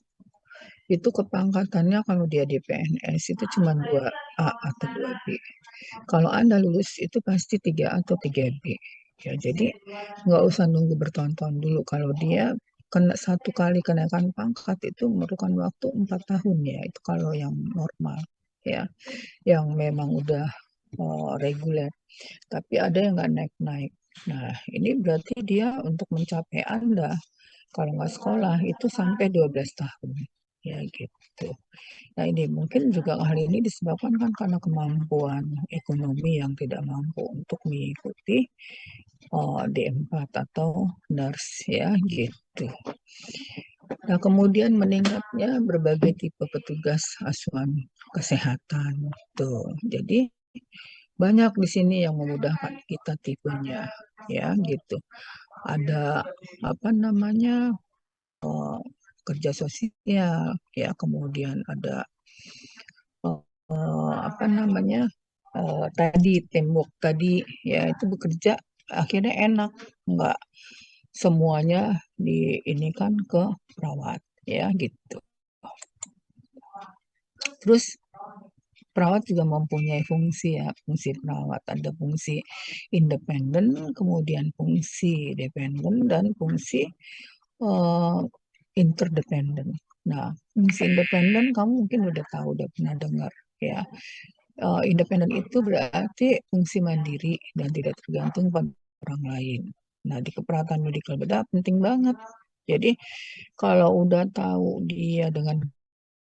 itu kepangkatannya kalau dia di PNS itu cuma 2A atau 2B. Kalau Anda lulus itu pasti 3A atau 3B. Ya, jadi nggak usah nunggu bertahun-tahun dulu. Kalau dia kena satu kali kenaikan pangkat itu memerlukan waktu 4 tahun ya. Itu kalau yang normal ya, yang memang udah reguler. Tapi ada yang nggak naik-naik. Nah, ini berarti dia untuk mencapai Anda kalau nggak sekolah itu sampai 12 tahun. Ya gitu. Nah ini mungkin juga hal ini disebabkan kan karena kemampuan ekonomi yang tidak mampu untuk mengikuti D4 atau nurse ya gitu. Nah kemudian meningkatnya berbagai tipe petugas asuhan kesehatan. Tuh. Jadi banyak di sini yang memudahkan kita tipenya ya gitu. Ada apa namanya kerja sosial ya, kemudian ada apa namanya tadi tembok tadi ya, itu bekerja akhirnya enak, nggak semuanya di ini kan ke perawat ya gitu. Terus perawat juga mempunyai fungsi ya, fungsi perawat ada fungsi independen, kemudian fungsi dependen dan fungsi uh, interdependen. Nah, fungsi independen kamu mungkin udah tahu, udah pernah dengar ya. Independen itu berarti fungsi mandiri dan tidak tergantung pada orang lain. Nah, di keperawatan medikal bedah penting banget. Jadi, kalau udah tahu dia dengan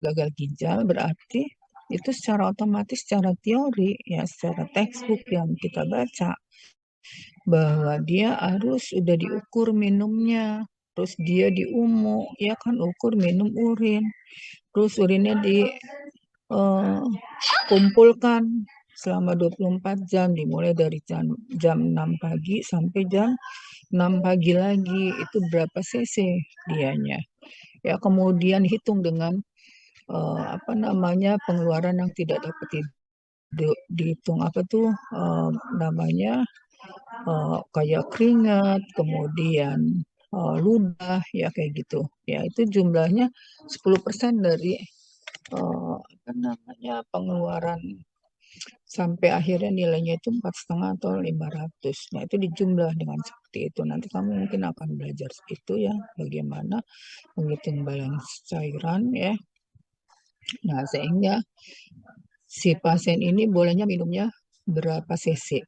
gagal ginjal, berarti itu secara otomatis, secara teori, ya secara textbook yang kita baca, bahwa dia harus udah diukur minumnya, terus dia diumu, ya kan ukur minum urin, terus urinnya kumpulkan selama 24 jam dimulai dari jam 6 pagi sampai jam 6 pagi lagi, itu berapa cc dianya ya, kemudian hitung dengan apa namanya pengeluaran yang tidak dapat dihitung apa tuh namanya kayak keringat, kemudian ludah ya kayak gitu ya, itu jumlahnya 10% dari apa namanya pengeluaran sampai akhirnya nilainya itu 4,5 atau 500. Nah itu dijumlah dengan seperti itu. Nanti kamu mungkin akan belajar itu ya, bagaimana menghitung balance cairan ya. Nah sehingga si pasien ini bolehnya minumnya berapa cc.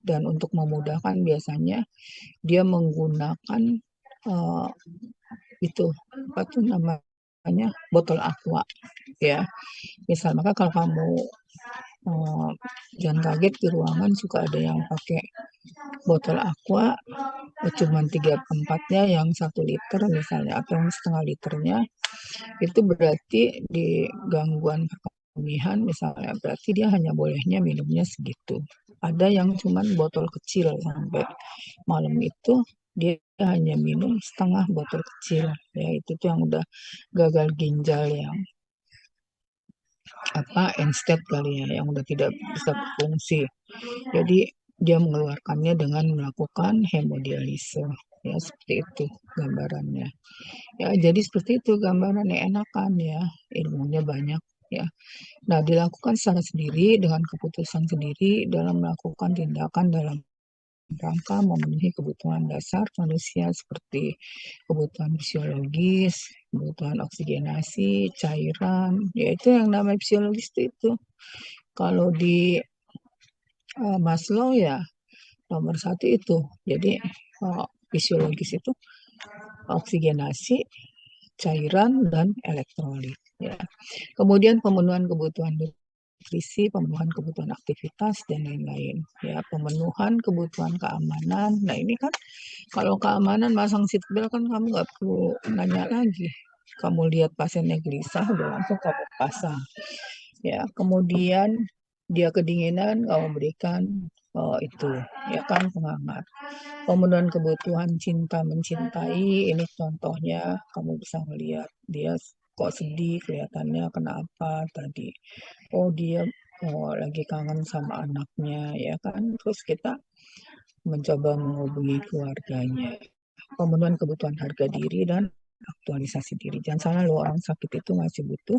Dan untuk memudahkan biasanya dia menggunakan uh, itu apa tuh namanya botol aqua ya. Misal maka kalau kamu uh, jangan kaget di ruangan suka ada yang pakai botol aqua cuma 3/4-nya yang 1 liter misalnya atau yang setengah liternya, itu berarti di gangguan perkembangan misalnya, berarti dia hanya bolehnya minumnya segitu. Ada yang cuman botol kecil sampai malam itu dia hanya minum setengah botol kecil ya, itu tuh yang udah gagal ginjal yang apa end stage kali ya, yang udah tidak bisa berfungsi. Jadi dia mengeluarkannya dengan melakukan hemodialisa ya, seperti itu gambarannya ya. Jadi seperti itu gambarannya, enakan ya, ilmunya banyak ya. Nah dilakukan secara sendiri dengan keputusan sendiri dalam melakukan tindakan dalam rangka memenuhi kebutuhan dasar manusia seperti kebutuhan fisiologis, kebutuhan oksigenasi, cairan, yaitu yang namanya fisiologis itu. Kalau di Maslow ya nomor 1 itu. Jadi fisiologis itu oksigenasi, cairan, dan elektrolit. Ya. Kemudian pemenuhan kebutuhan nutrisi, pemenuhan kebutuhan aktivitas, dan lain-lain. Ya, pemenuhan kebutuhan keamanan. Nah ini kan kalau keamanan masang seatbelt kan kamu nggak perlu nanya lagi. Kamu lihat pasiennya gelisah, udah langsung kamu pasang. Ya, kemudian dia kedinginan, kamu berikan itu ya kan penghangat. Pemenuhan kebutuhan cinta mencintai, ini contohnya kamu bisa melihat dia kok sedih kelihatannya, kenapa tadi, oh dia lagi kangen sama anaknya ya kan, terus kita mencoba menghubungi keluarganya. Pemenuhan kebutuhan harga diri dan aktualisasi diri. Jangan salah loh, orang sakit itu masih butuh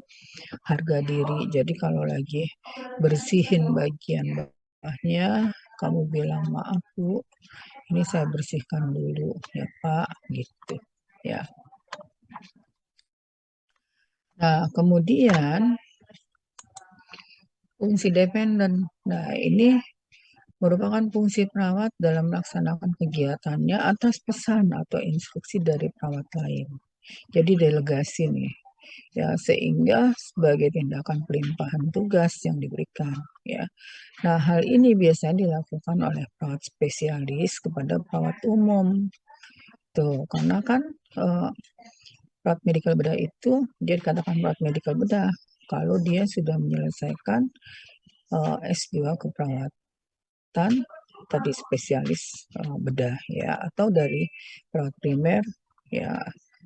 harga diri. Jadi kalau lagi bersihin bagian bawahnya, kamu bilang maaf Bu, ini saya bersihkan dulu ya Pak, gitu ya. Nah, kemudian fungsi dependen. Nah, ini merupakan fungsi perawat dalam melaksanakan kegiatannya atas pesan atau instruksi dari perawat lain. Jadi delegasi nih, ya sehingga sebagai tindakan pelimpahan tugas yang diberikan, ya. Nah, hal ini biasanya dilakukan oleh perawat spesialis kepada perawat umum. Tuh, karena kan eh, perawat medikal bedah itu dia dikatakan perawat medikal bedah kalau dia sudah menyelesaikan S2 keperawatan tadi spesialis bedah ya, atau dari perawat primer ya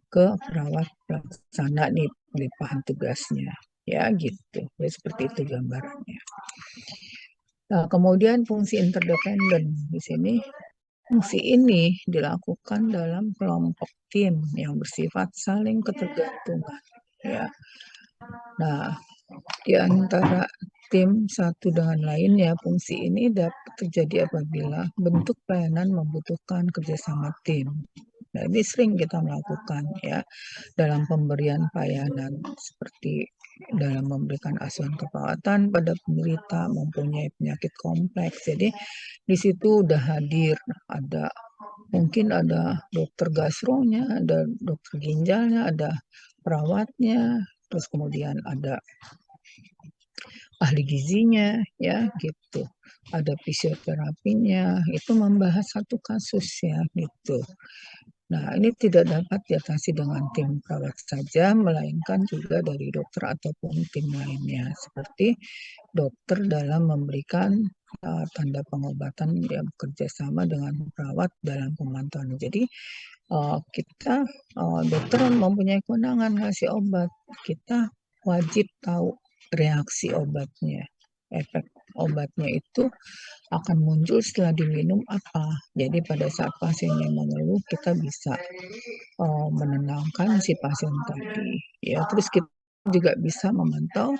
ke perawat pelaksana nih pelimpahan tugasnya ya gitu. Jadi seperti itu gambarannya. Nah, kemudian fungsi interdependen di sini. Fungsi ini dilakukan dalam kelompok tim yang bersifat saling ketergantungan ya. Nah, di antara tim satu dengan lainnya, fungsi ini dapat terjadi apabila bentuk pelayanan membutuhkan kerjasama tim. Nah, ini sering kita melakukan ya dalam pemberian pelayanan seperti dalam memberikan asuhan keperawatan pada penderita mempunyai penyakit kompleks. Jadi di situ udah hadir ada mungkin ada dokter gastronya, ada dokter ginjalnya, ada perawatnya, terus kemudian ada ahli gizinya ya gitu. Ada fisioterapinya, itu membahas satu kasus ya gitu. Nah, ini tidak dapat diatasi dengan tim perawat saja, melainkan juga dari dokter ataupun tim lainnya, seperti dokter dalam memberikan tanda pengobatan yang bekerja sama dengan perawat dalam pemantauan. Jadi kita dokter mempunyai kewenangan ngasih obat, kita wajib tahu reaksi obatnya, efek obatnya itu akan muncul setelah diminum apa. Jadi pada saat pasiennya mengeluh, kita bisa menenangkan si pasien tadi. Ya, terus kita juga bisa memantau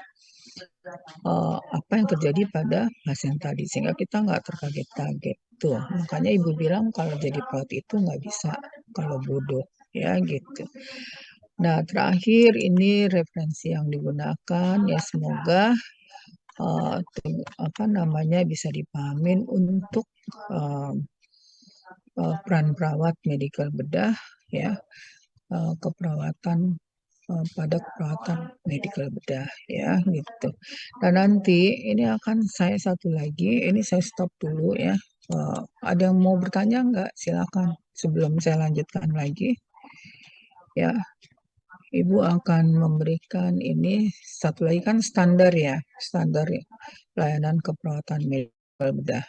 apa yang terjadi pada pasien tadi sehingga kita nggak terkaget-kaget. Tuh, makanya ibu bilang kalau jadi perawat itu nggak bisa kalau bodoh ya gitu. Nah, terakhir ini referensi yang digunakan ya semoga apa namanya bisa dipahamin untuk uh, peran perawat medikal bedah ya keperawatan pada keperawatan medikal bedah ya gitu. Dan nanti ini akan saya satu lagi, ini saya stop dulu ya. Ada yang mau bertanya nggak? Silakan sebelum saya lanjutkan lagi. Ya, Ibu akan memberikan ini satu lagi kan standar ya, standar pelayanan keperawatan medikal bedah.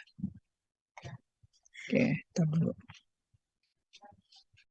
Oke, kita dulu.